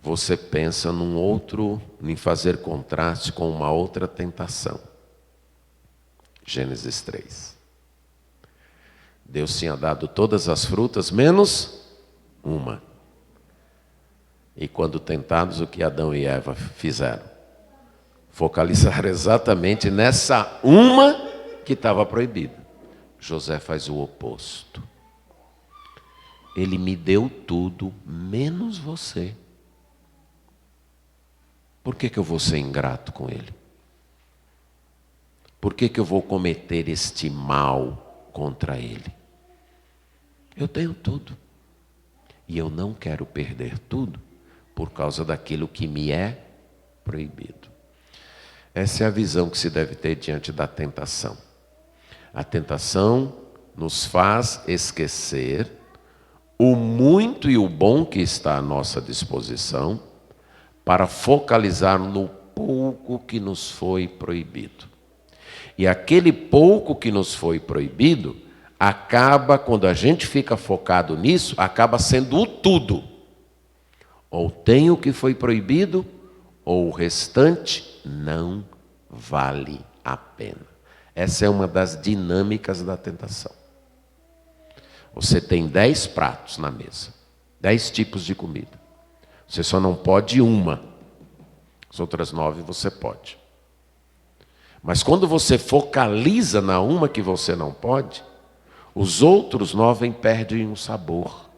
você pensa em fazer contraste com uma outra tentação. Gênesis 3. Deus tinha dado todas as frutas, menos uma. E quando tentados, o que Adão e Eva fizeram? Focalizaram exatamente nessa uma que estava proibida. José faz o oposto. Ele me deu tudo, menos você. Por que eu vou ser ingrato com ele? Por que eu vou cometer este mal contra ele? Eu tenho tudo. E eu não quero perder tudo por causa daquilo que me é proibido. Essa é a visão que se deve ter diante da tentação. A tentação nos faz esquecer o muito e o bom que está à nossa disposição para focalizar no pouco que nos foi proibido. E aquele pouco que nos foi proibido acaba, quando a gente fica focado nisso, acaba sendo o tudo. Ou tem o que foi proibido, ou o restante não vale a pena. Essa é uma das dinâmicas da tentação. Você tem 10 pratos na mesa, 10 tipos de comida. Você só não pode uma. As outras 9 você pode. Mas quando você focaliza na uma que você não pode, os outros 9 perdem o sabor,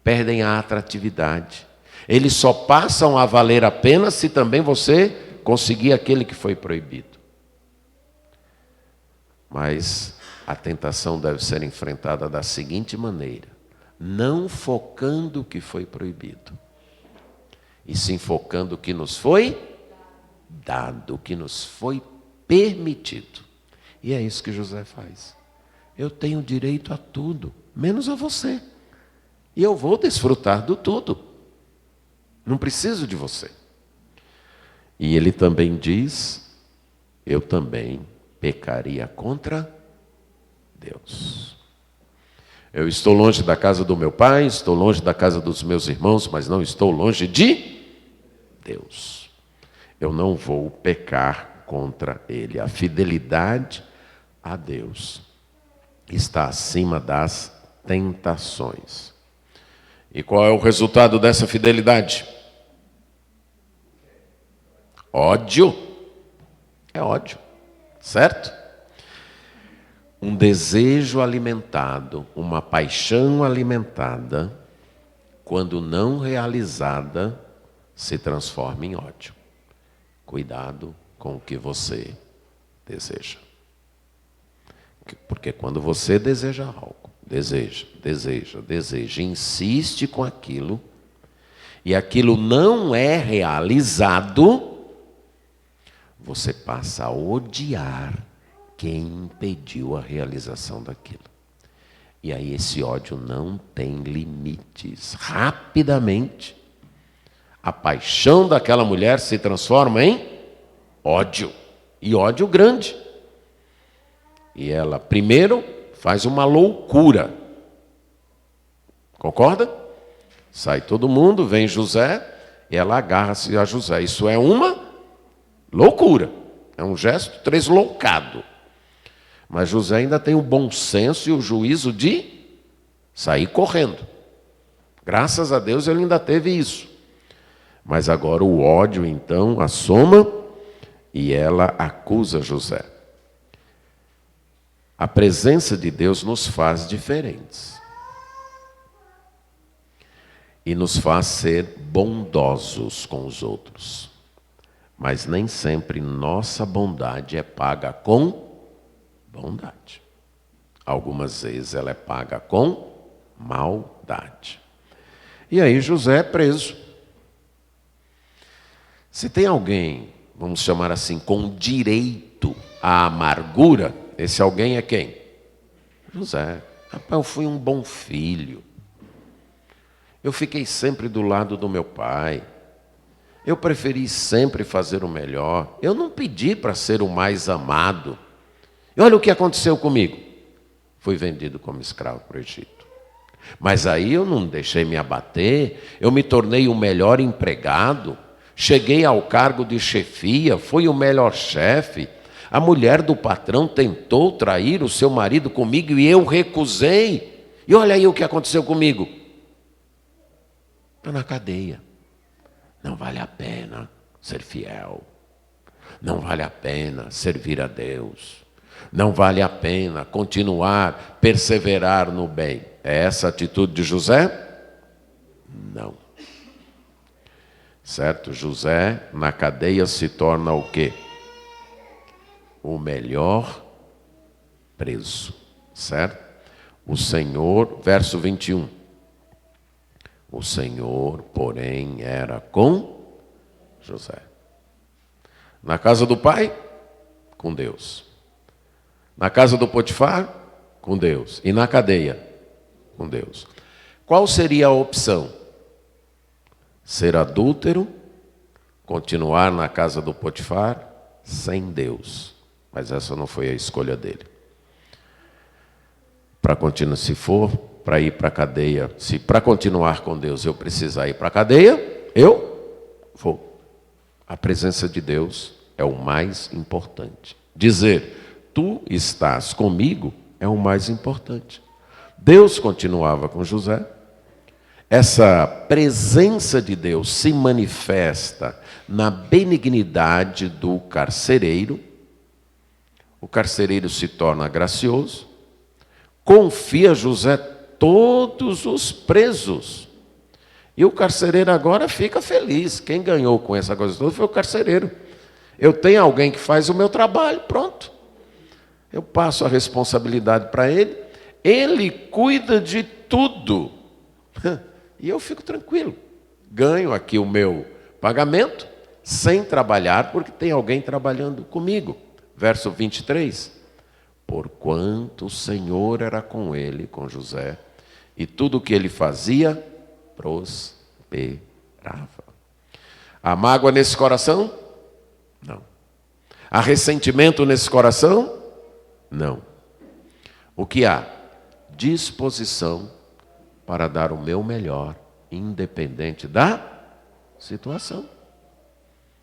perdem a atratividade. Eles só passam a valer a pena se também você conseguir aquele que foi proibido. Mas a tentação deve ser enfrentada da seguinte maneira: não focando o que foi proibido, e sim focando o que nos foi dado, o que nos foi permitido. E é isso que José faz. Eu tenho direito a tudo, menos a você. E eu vou desfrutar do tudo. Não preciso de você. E ele também diz: eu também pecaria contra Deus. Eu estou longe da casa do meu pai, estou longe da casa dos meus irmãos, mas não estou longe de Deus. Eu não vou pecar contra ele. A fidelidade a Deus está acima das tentações. E qual é o resultado dessa fidelidade? Ódio. É ódio, certo? Um desejo alimentado, uma paixão alimentada, quando não realizada, se transforma em ódio. Cuidado com o que você deseja. Porque quando você deseja algo, deseja, insiste com aquilo, e aquilo não é realizado, você passa a odiar quem impediu a realização daquilo. E aí esse ódio não tem limites. Rapidamente, a paixão daquela mulher se transforma em ódio. E ódio grande. E ela, primeiro, faz uma loucura. Concorda? Sai todo mundo, vem José, e ela agarra-se a José. Isso é uma loucura. É um gesto tresloucado. Mas José ainda tem o bom senso e o juízo de sair correndo. Graças a Deus ele ainda teve isso. Mas agora o ódio, então, assoma e ela acusa José. A presença de Deus nos faz diferentes. E nos faz ser bondosos com os outros. Mas nem sempre nossa bondade é paga com bondade. Algumas vezes ela é paga com maldade. E aí José é preso. Se tem alguém, vamos chamar assim, com direito à amargura, esse alguém é quem? José. Rapaz, eu fui um bom filho. Eu fiquei sempre do lado do meu pai. Eu preferi sempre fazer o melhor. Eu não pedi para ser o mais amado. E olha o que aconteceu comigo. Fui vendido como escravo para o Egito. Mas aí eu não deixei me abater. Eu me tornei o melhor empregado. Cheguei ao cargo de chefia. Fui o melhor chefe. A mulher do patrão tentou trair o seu marido comigo e eu recusei. E olha aí o que aconteceu comigo. Estou na cadeia. Não vale a pena ser fiel. Não vale a pena servir a Deus. Não vale a pena continuar, perseverar no bem. É essa a atitude de José? Não. Certo? José, na cadeia, se torna o quê? O melhor preso. Certo? O Senhor, verso 21. O Senhor, porém, era com José. Na casa do pai, com Deus. Na casa do Potifar, com Deus. E na cadeia, com Deus. Qual seria a opção? Ser adúltero, continuar na casa do Potifar, sem Deus. Mas essa não foi a escolha dele. Para continuar, se for para ir para a cadeia, se para continuar com Deus eu precisar ir para a cadeia, eu vou. A presença de Deus é o mais importante. Dizer, tu estás comigo, é o mais importante. Deus continuava com José. Essa presença de Deus se manifesta na benignidade do carcereiro. O carcereiro se torna gracioso, confia a José todos os presos. E o carcereiro agora fica feliz. Quem ganhou com essa coisa toda foi o carcereiro. Eu tenho alguém que faz o meu trabalho, pronto. Eu passo a responsabilidade para ele, ele cuida de tudo. E eu fico tranquilo. Ganho aqui o meu pagamento sem trabalhar, porque tem alguém trabalhando comigo. Verso 23. Porquanto o Senhor era com ele, com José, e tudo o que ele fazia, prosperava. Há mágoa nesse coração? Não. Há ressentimento nesse coração? Não. O que há? Disposição para dar o meu melhor, independente da situação.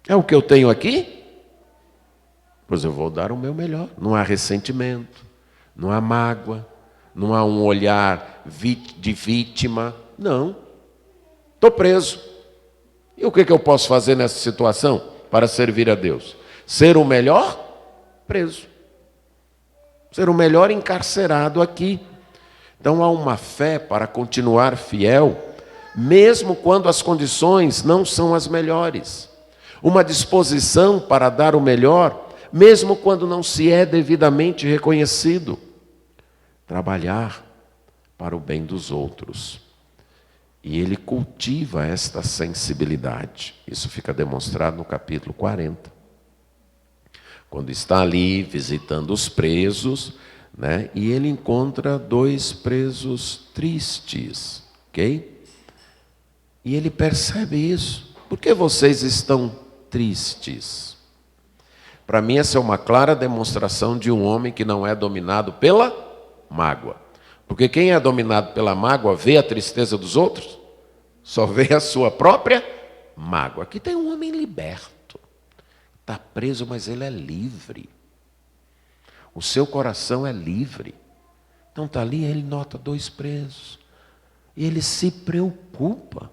É o que eu tenho aqui? Pois eu vou dar o meu melhor. Não há ressentimento, não há mágoa, não há um olhar de vítima. Não. Estou preso. E o que eu posso fazer nessa situação para servir a Deus? Ser o melhor preso. Ser o melhor encarcerado aqui. Então há uma fé para continuar fiel, mesmo quando as condições não são as melhores. Uma disposição para dar o melhor, mesmo quando não se é devidamente reconhecido. Trabalhar para o bem dos outros. E ele cultiva esta sensibilidade. Isso fica demonstrado no capítulo 40. Quando está ali visitando os presos, né, e ele encontra 2 presos tristes, ok? E ele percebe isso. Por que vocês estão tristes? Para mim, essa é uma clara demonstração de um homem que não é dominado pela mágoa. Porque quem é dominado pela mágoa vê a tristeza dos outros, só vê a sua própria mágoa. Aqui tem um homem liberto. Está preso, mas ele é livre. O seu coração é livre. Então está ali, ele nota 2 presos. E ele se preocupa.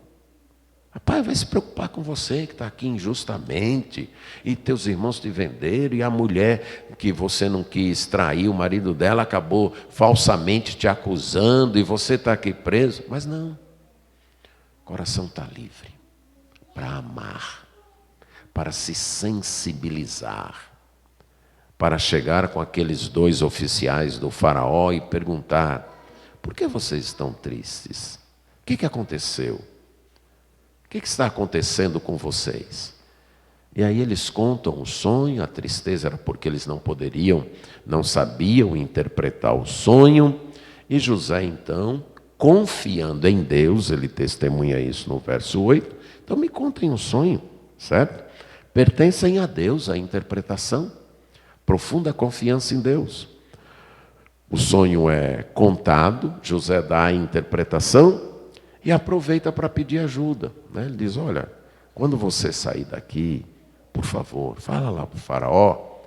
Rapaz, vai se preocupar com você que está aqui injustamente, e teus irmãos te venderam, e a mulher que você não quis trair, o marido dela acabou falsamente te acusando, e você está aqui preso. Mas não, o coração está livre para amar, para se sensibilizar, para chegar com aqueles 2 oficiais do faraó e perguntar, por que vocês estão tristes? O que aconteceu? O que está acontecendo com vocês? E aí eles contam o sonho, a tristeza era porque eles não sabiam interpretar o sonho. E José então, confiando em Deus, ele testemunha isso no verso 8. Então me contem um sonho, certo? Pertencem a Deus a interpretação. Profunda confiança em Deus. O sonho é contado, José dá a interpretação, e aproveita para pedir ajuda. Né? Ele diz, olha, quando você sair daqui, por favor, fala lá para o faraó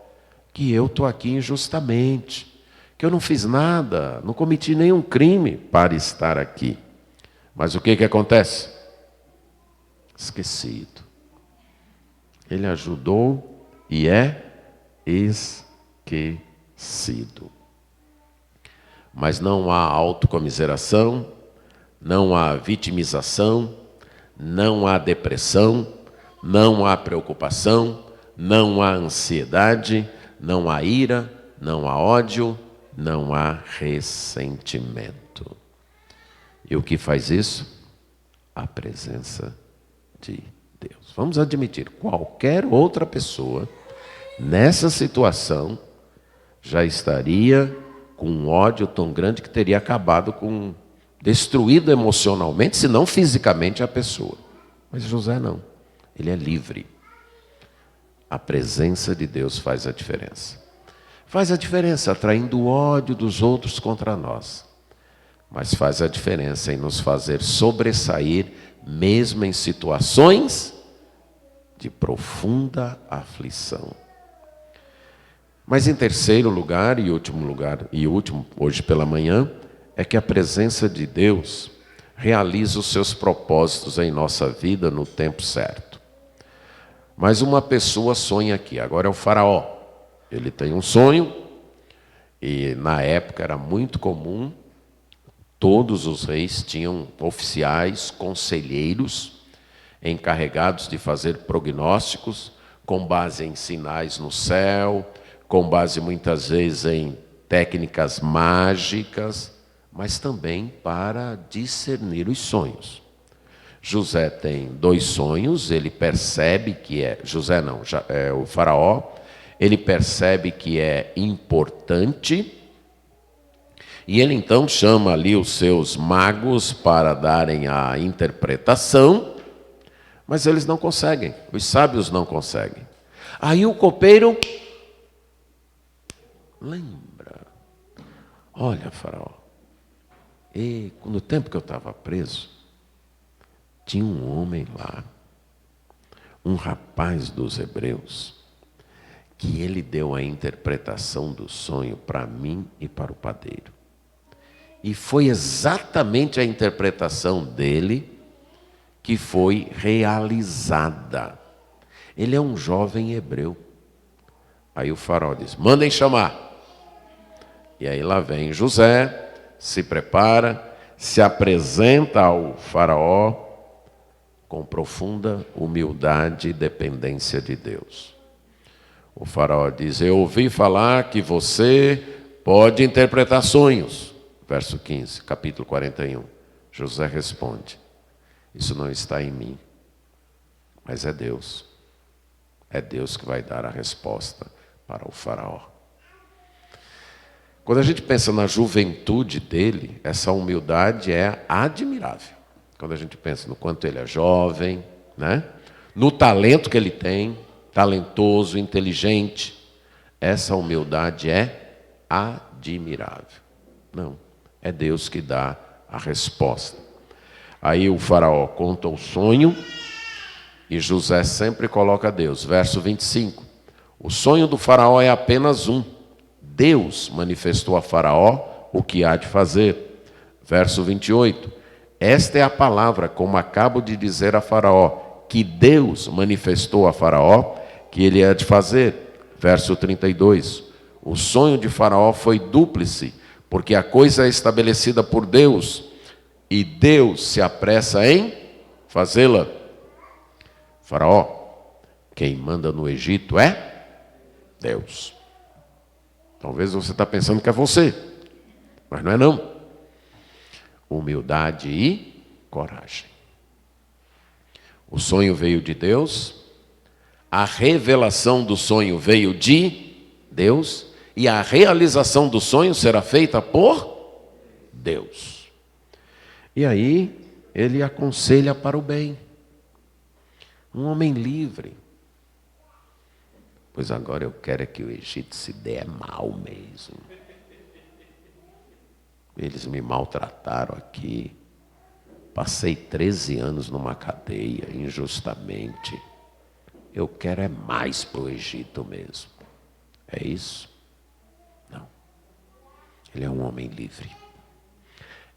que eu estou aqui injustamente, que eu não fiz nada, não cometi nenhum crime para estar aqui. Mas o que acontece? Esquecido. Ele ajudou e é esquecido. Mas não há autocomiseração, não há vitimização, não há depressão, não há preocupação, não há ansiedade, não há ira, não há ódio, não há ressentimento. E o que faz isso? A presença de Deus. Vamos admitir, qualquer outra pessoa nessa situação já estaria com um ódio tão grande que teria acabado com, destruído emocionalmente, se não fisicamente, a pessoa. Mas José não, ele é livre. A presença de Deus faz a diferença. Faz a diferença atraindo o ódio dos outros contra nós. Mas faz a diferença em nos fazer sobressair mesmo em situações de profunda aflição. Mas em terceiro lugar, e último hoje pela manhã, é que a presença de Deus realiza os seus propósitos em nossa vida no tempo certo. Mas uma pessoa sonha aqui, agora é o faraó. Ele tem um sonho, e na época era muito comum, todos os reis tinham oficiais, conselheiros, encarregados de fazer prognósticos, com base em sinais no céu, com base muitas vezes em técnicas mágicas, mas também para discernir os sonhos. José tem 2 sonhos, ele percebe que o faraó, ele percebe que é importante, e ele então chama ali os seus magos para darem a interpretação, mas eles não conseguem, os sábios não conseguem. Aí o copeiro lembra, olha, faraó, e no tempo que eu estava preso, tinha um homem lá, um rapaz dos hebreus, que ele deu a interpretação do sonho para mim e para o padeiro. E foi exatamente a interpretação dele que foi realizada. Ele é um jovem hebreu. Aí o faraó diz, mandem chamar. E aí lá vem José, se prepara, se apresenta ao faraó com profunda humildade e dependência de Deus. O faraó diz, eu ouvi falar que você pode interpretar sonhos. Verso 15, capítulo 41. José responde, isso não está em mim, mas é Deus. É Deus que vai dar a resposta para o faraó. Quando a gente pensa na juventude dele, essa humildade é admirável. Quando a gente pensa no quanto ele é jovem, né? No talento que ele tem, talentoso, inteligente, essa humildade é admirável. Não, é Deus que dá a resposta. Aí o faraó conta o sonho e José sempre coloca Deus. Verso 25. O sonho do faraó é apenas um. Deus manifestou a faraó o que há de fazer. Verso 28. Esta é a palavra, como acabo de dizer a faraó, que Deus manifestou a faraó que ele há de fazer. Verso 32. O sonho de faraó foi dúplice, porque a coisa é estabelecida por Deus, e Deus se apressa em fazê-la. Faraó, quem manda no Egito é Deus. Talvez você está pensando que é você, mas não é não. Humildade e coragem. O sonho veio de Deus, a revelação do sonho veio de Deus, e a realização do sonho será feita por Deus. E aí, ele aconselha para o bem. Um homem livre. Pois agora eu quero é que o Egito se dê mal mesmo. Eles me maltrataram aqui. Passei 13 anos numa cadeia, injustamente. Eu quero é mais para o Egito mesmo. É isso? Não. Ele é um homem livre.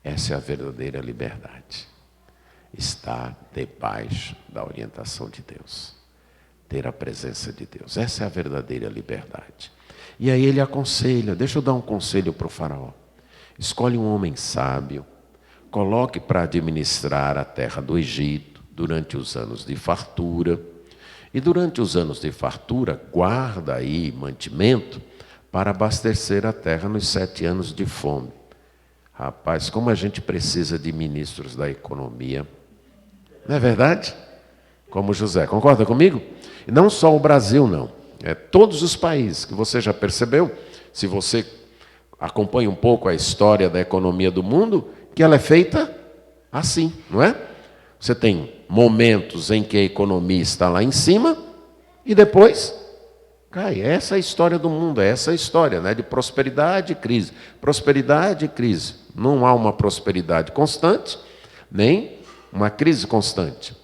Essa é a verdadeira liberdade. Está debaixo da orientação de Deus. Ter a presença de Deus. Essa é a verdadeira liberdade. E aí ele aconselha, deixa eu dar um conselho para o faraó. Escolhe um homem sábio, coloque para administrar a terra do Egito durante os anos de fartura. E durante os anos de fartura, guarda aí mantimento para abastecer a terra nos 7 anos de fome. Rapaz, como a gente precisa de ministros da economia. Não é verdade? Como José, concorda comigo? E não só o Brasil, não. É todos os países, que você já percebeu, se você acompanha um pouco a história da economia do mundo, que ela é feita assim, não é? Você tem momentos em que a economia está lá em cima e depois cai. Essa é a história do mundo, é essa a história, né? De prosperidade e crise. Prosperidade e crise. Não há uma prosperidade constante, nem uma crise constante.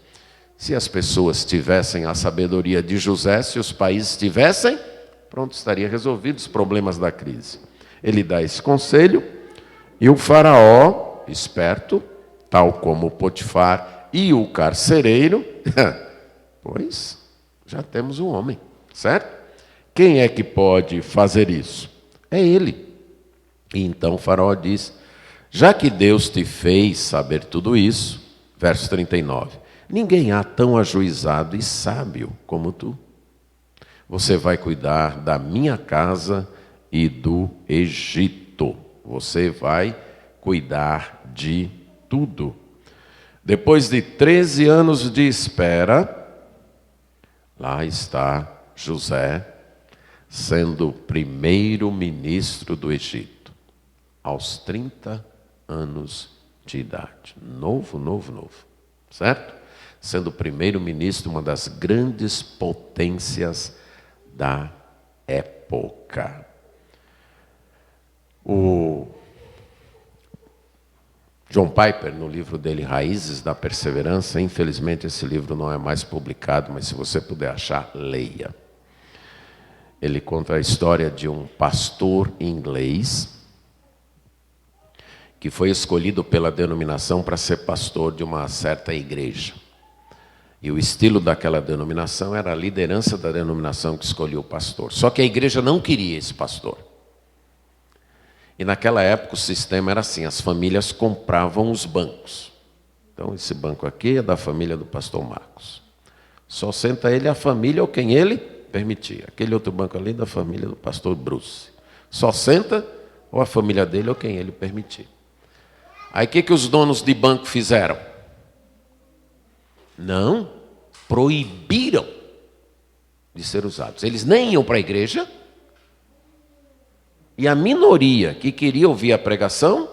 Se as pessoas tivessem a sabedoria de José, se os países tivessem, pronto, estaria resolvidos os problemas da crise. Ele dá esse conselho e o faraó, esperto, tal como o Potifar e o carcereiro, pois já temos um homem, certo? Quem é que pode fazer isso? É ele. E então o faraó diz, já que Deus te fez saber tudo isso, verso 39, ninguém há tão ajuizado e sábio como tu. Você vai cuidar da minha casa e do Egito. Você vai cuidar de tudo. Depois de 13 anos de espera, lá está José sendo primeiro-ministro do Egito, aos 30 anos de idade. Novo, certo? Sendo primeiro-ministro, uma das grandes potências da época. O John Piper, no livro dele, Raízes da Perseverança, infelizmente esse livro não é mais publicado, mas se você puder achar, leia. Ele conta a história de um pastor inglês que foi escolhido pela denominação para ser pastor de uma certa igreja. E o estilo daquela denominação era a liderança da denominação que escolheu o pastor. Só que a igreja não queria esse pastor. E naquela época o sistema era assim, as famílias compravam os bancos. Então esse banco aqui é da família do pastor Marcos. Só senta ele a família ou quem ele permitia. Aquele outro banco ali da família do pastor Bruce. Só senta ou a família dele ou quem ele permitia. Aí o que os donos de banco fizeram? Não, proibiram de ser usados. Eles nem iam para a igreja. E a minoria que queria ouvir a pregação,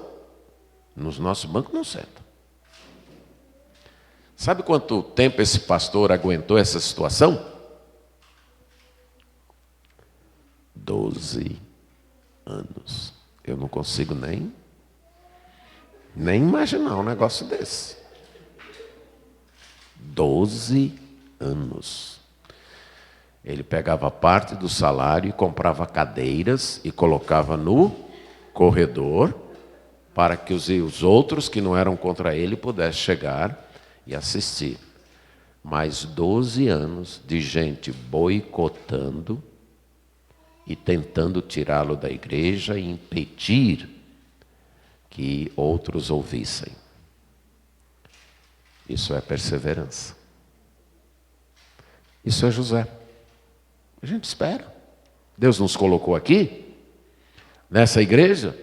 nos nossos bancos não senta. Sabe quanto tempo esse pastor aguentou essa situação? 12 anos. Eu não consigo nem imaginar um negócio desse. 12 anos. Ele pegava parte do salário e comprava cadeiras e colocava no corredor para que os outros que não eram contra ele pudessem chegar e assistir. Mais 12 anos de gente boicotando e tentando tirá-lo da igreja e impedir que outros ouvissem. Isso é perseverança. Isso é José. A gente espera. Deus nos colocou aqui, nessa igreja.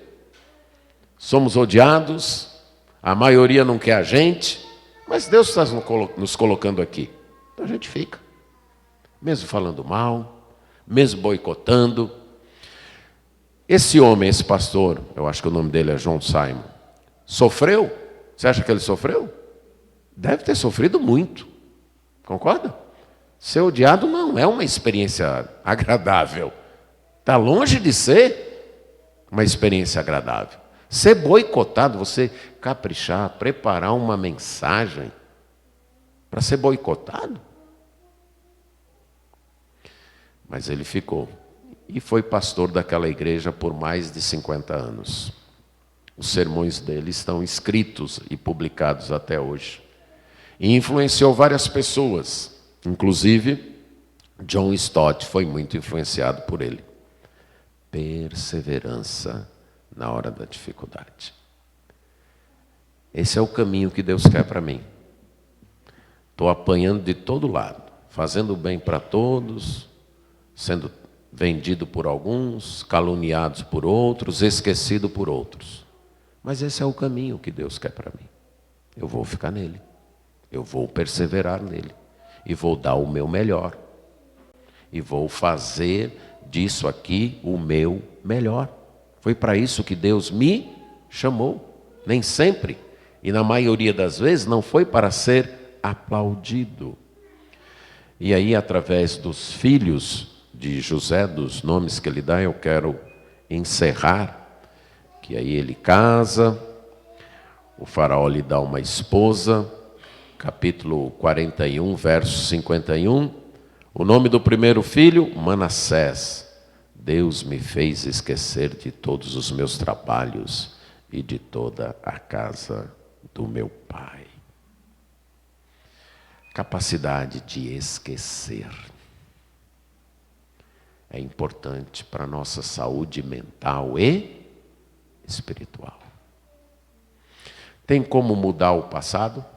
Somos odiados, a maioria não quer a gente, mas Deus está nos colocando aqui. Então a gente fica. Mesmo falando mal, mesmo boicotando. Esse homem, esse pastor, eu acho que o nome dele é John Simon, sofreu? Você acha que ele sofreu? Deve ter sofrido muito. Concorda? Ser odiado não é uma experiência agradável. Está longe de ser uma experiência agradável. Ser boicotado, você caprichar, preparar uma mensagem para ser boicotado. Mas ele ficou. E foi pastor daquela igreja por mais de 50 anos. Os sermões dele estão escritos e publicados até hoje. E influenciou várias pessoas. Inclusive, John Stott foi muito influenciado por ele. Perseverança na hora da dificuldade. Esse é o caminho que Deus quer para mim. Estou apanhando de todo lado, fazendo bem para todos, sendo vendido por alguns, caluniados por outros, esquecido por outros. Mas esse é o caminho que Deus quer para mim. Eu vou ficar nele. Eu vou perseverar nele. E vou dar o meu melhor. E vou fazer disso aqui o meu melhor. Foi para isso que Deus me chamou. Nem sempre, e na maioria das vezes, não foi para ser aplaudido. E aí, através dos filhos de José, dos nomes que ele dá, eu quero encerrar. Que aí ele casa, o faraó lhe dá uma esposa, capítulo 41, verso 51. O nome do primeiro filho, Manassés. Deus me fez esquecer de todos os meus trabalhos e de toda a casa do meu pai. Capacidade de esquecer é importante para a nossa saúde mental e espiritual. Tem como mudar o passado?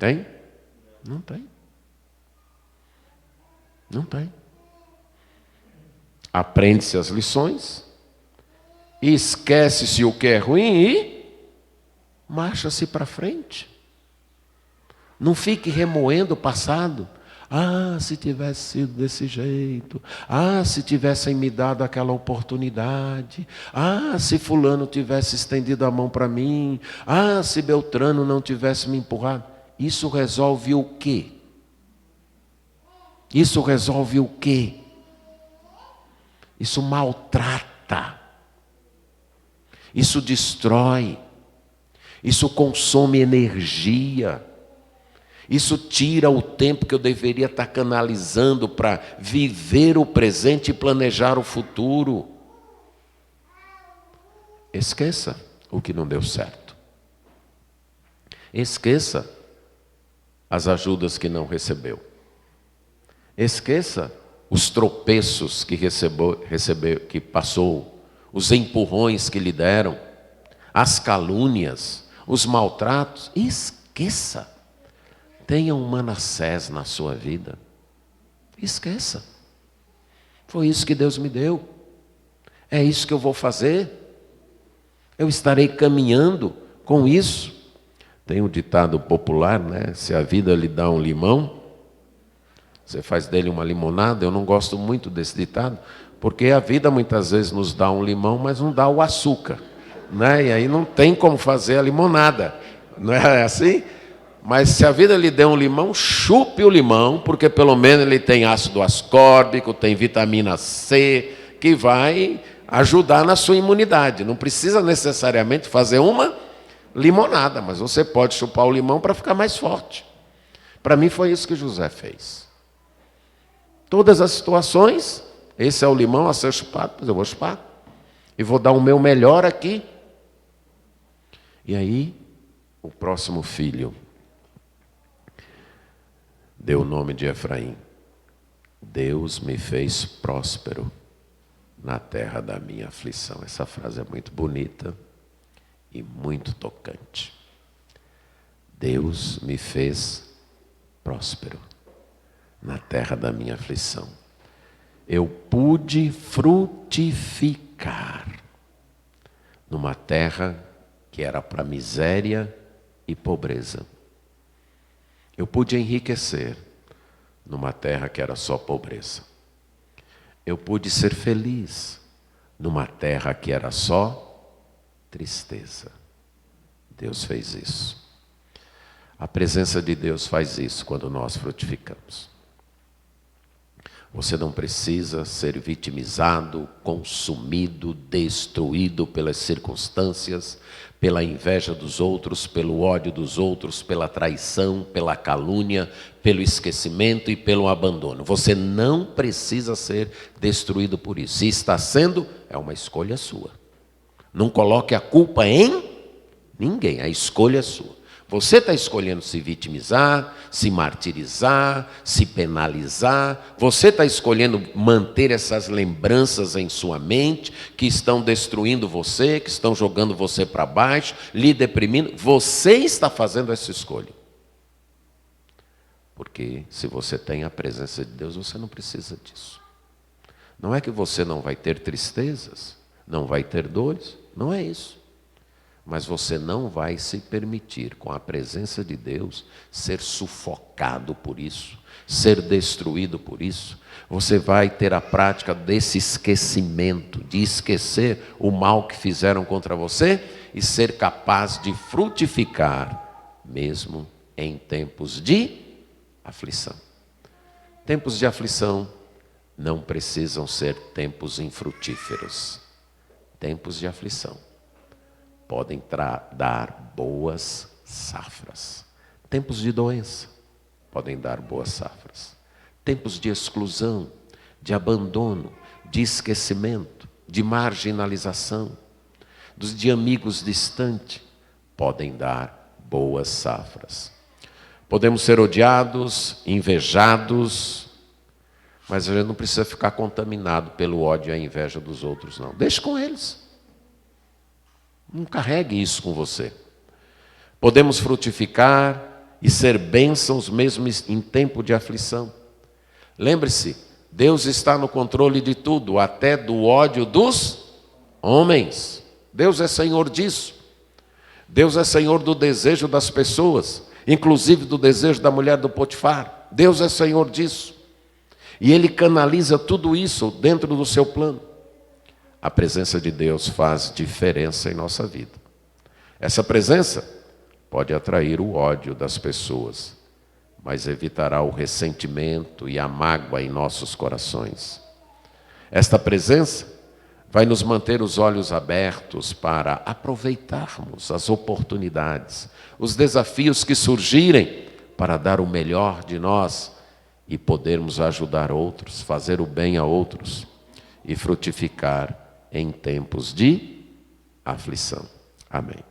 Tem? Não tem. Não tem. Aprende-se as lições, esquece-se o que é ruim e marcha-se para frente. Não fique remoendo o passado. Ah, se tivesse sido desse jeito. Ah, se tivessem me dado aquela oportunidade. Ah, se fulano tivesse estendido a mão para mim. Ah, se Beltrano não tivesse me empurrado. Isso resolve o quê? Isso resolve o quê? Isso maltrata. Isso destrói. Isso consome energia. Isso tira o tempo que eu deveria estar canalizando para viver o presente e planejar o futuro. Esqueça o que não deu certo. Esqueça as ajudas que não recebeu. Esqueça os tropeços que recebeu, que passou, os empurrões que lhe deram, as calúnias, os maltratos. Esqueça. Tenha um Manassés na sua vida. Esqueça. Foi isso que Deus me deu. É isso que eu vou fazer. Eu estarei caminhando com isso. Tem um ditado popular, né? Se a vida lhe dá um limão, você faz dele uma limonada. Eu não gosto muito desse ditado, porque a vida muitas vezes nos dá um limão, mas não dá o açúcar, né? E aí não tem como fazer a limonada. Não é assim? Mas se a vida lhe der um limão, chupe o limão, porque pelo menos ele tem ácido ascórbico, tem vitamina C, que vai ajudar na sua imunidade. Não precisa necessariamente fazer uma limonada, mas você pode chupar o limão para ficar mais forte. Para mim foi isso que José fez. Todas as situações, esse é o limão a ser chupado, mas eu vou chupar. E vou dar o meu melhor aqui. E aí, o próximo filho deu o nome de Efraim. Deus me fez próspero na terra da minha aflição. Essa frase é muito bonita e muito tocante. Deus me fez próspero na terra da minha aflição. Eu pude frutificar numa terra que era para miséria e pobreza. Eu pude enriquecer numa terra que era só pobreza. Eu pude ser feliz numa terra que era só tristeza. Deus fez isso. A presença de Deus faz isso quando nós frutificamos. Você não precisa ser vitimizado, consumido, destruído pelas circunstâncias, pela inveja dos outros, pelo ódio dos outros, pela traição, pela calúnia, pelo esquecimento e pelo abandono. Você não precisa ser destruído por isso. Se está sendo, é uma escolha sua. Não coloque a culpa em ninguém, a escolha é sua. Você está escolhendo se vitimizar, se martirizar, se penalizar. Você está escolhendo manter essas lembranças em sua mente que estão destruindo você, que estão jogando você para baixo, lhe deprimindo. Você está fazendo essa escolha. Porque se você tem a presença de Deus, você não precisa disso. Não é que você não vai ter tristezas, não vai ter dores, não é isso. Mas você não vai se permitir, com a presença de Deus, ser sufocado por isso, ser destruído por isso. Você vai ter a prática desse esquecimento, de esquecer o mal que fizeram contra você e ser capaz de frutificar, mesmo em tempos de aflição. Tempos de aflição não precisam ser tempos infrutíferos. Tempos de aflição podem dar boas safras. Tempos de doença podem dar boas safras. Tempos de exclusão, de abandono, de esquecimento, de marginalização, de amigos distantes, podem dar boas safras. Podemos ser odiados, invejados, mas a gente não precisa ficar contaminado pelo ódio e a inveja dos outros, não. Deixe com eles. Não carregue isso com você. Podemos frutificar e ser bênçãos mesmo em tempo de aflição. Lembre-se, Deus está no controle de tudo, até do ódio dos homens. Deus é Senhor disso. Deus é Senhor do desejo das pessoas, inclusive do desejo da mulher do Potifar. Deus é Senhor disso. E Ele canaliza tudo isso dentro do seu plano. A presença de Deus faz diferença em nossa vida. Essa presença pode atrair o ódio das pessoas, mas evitará o ressentimento e a mágoa em nossos corações. Esta presença vai nos manter os olhos abertos para aproveitarmos as oportunidades, os desafios que surgirem para dar o melhor de nós e podermos ajudar outros, fazer o bem a outros e frutificar em tempos de aflição. Amém.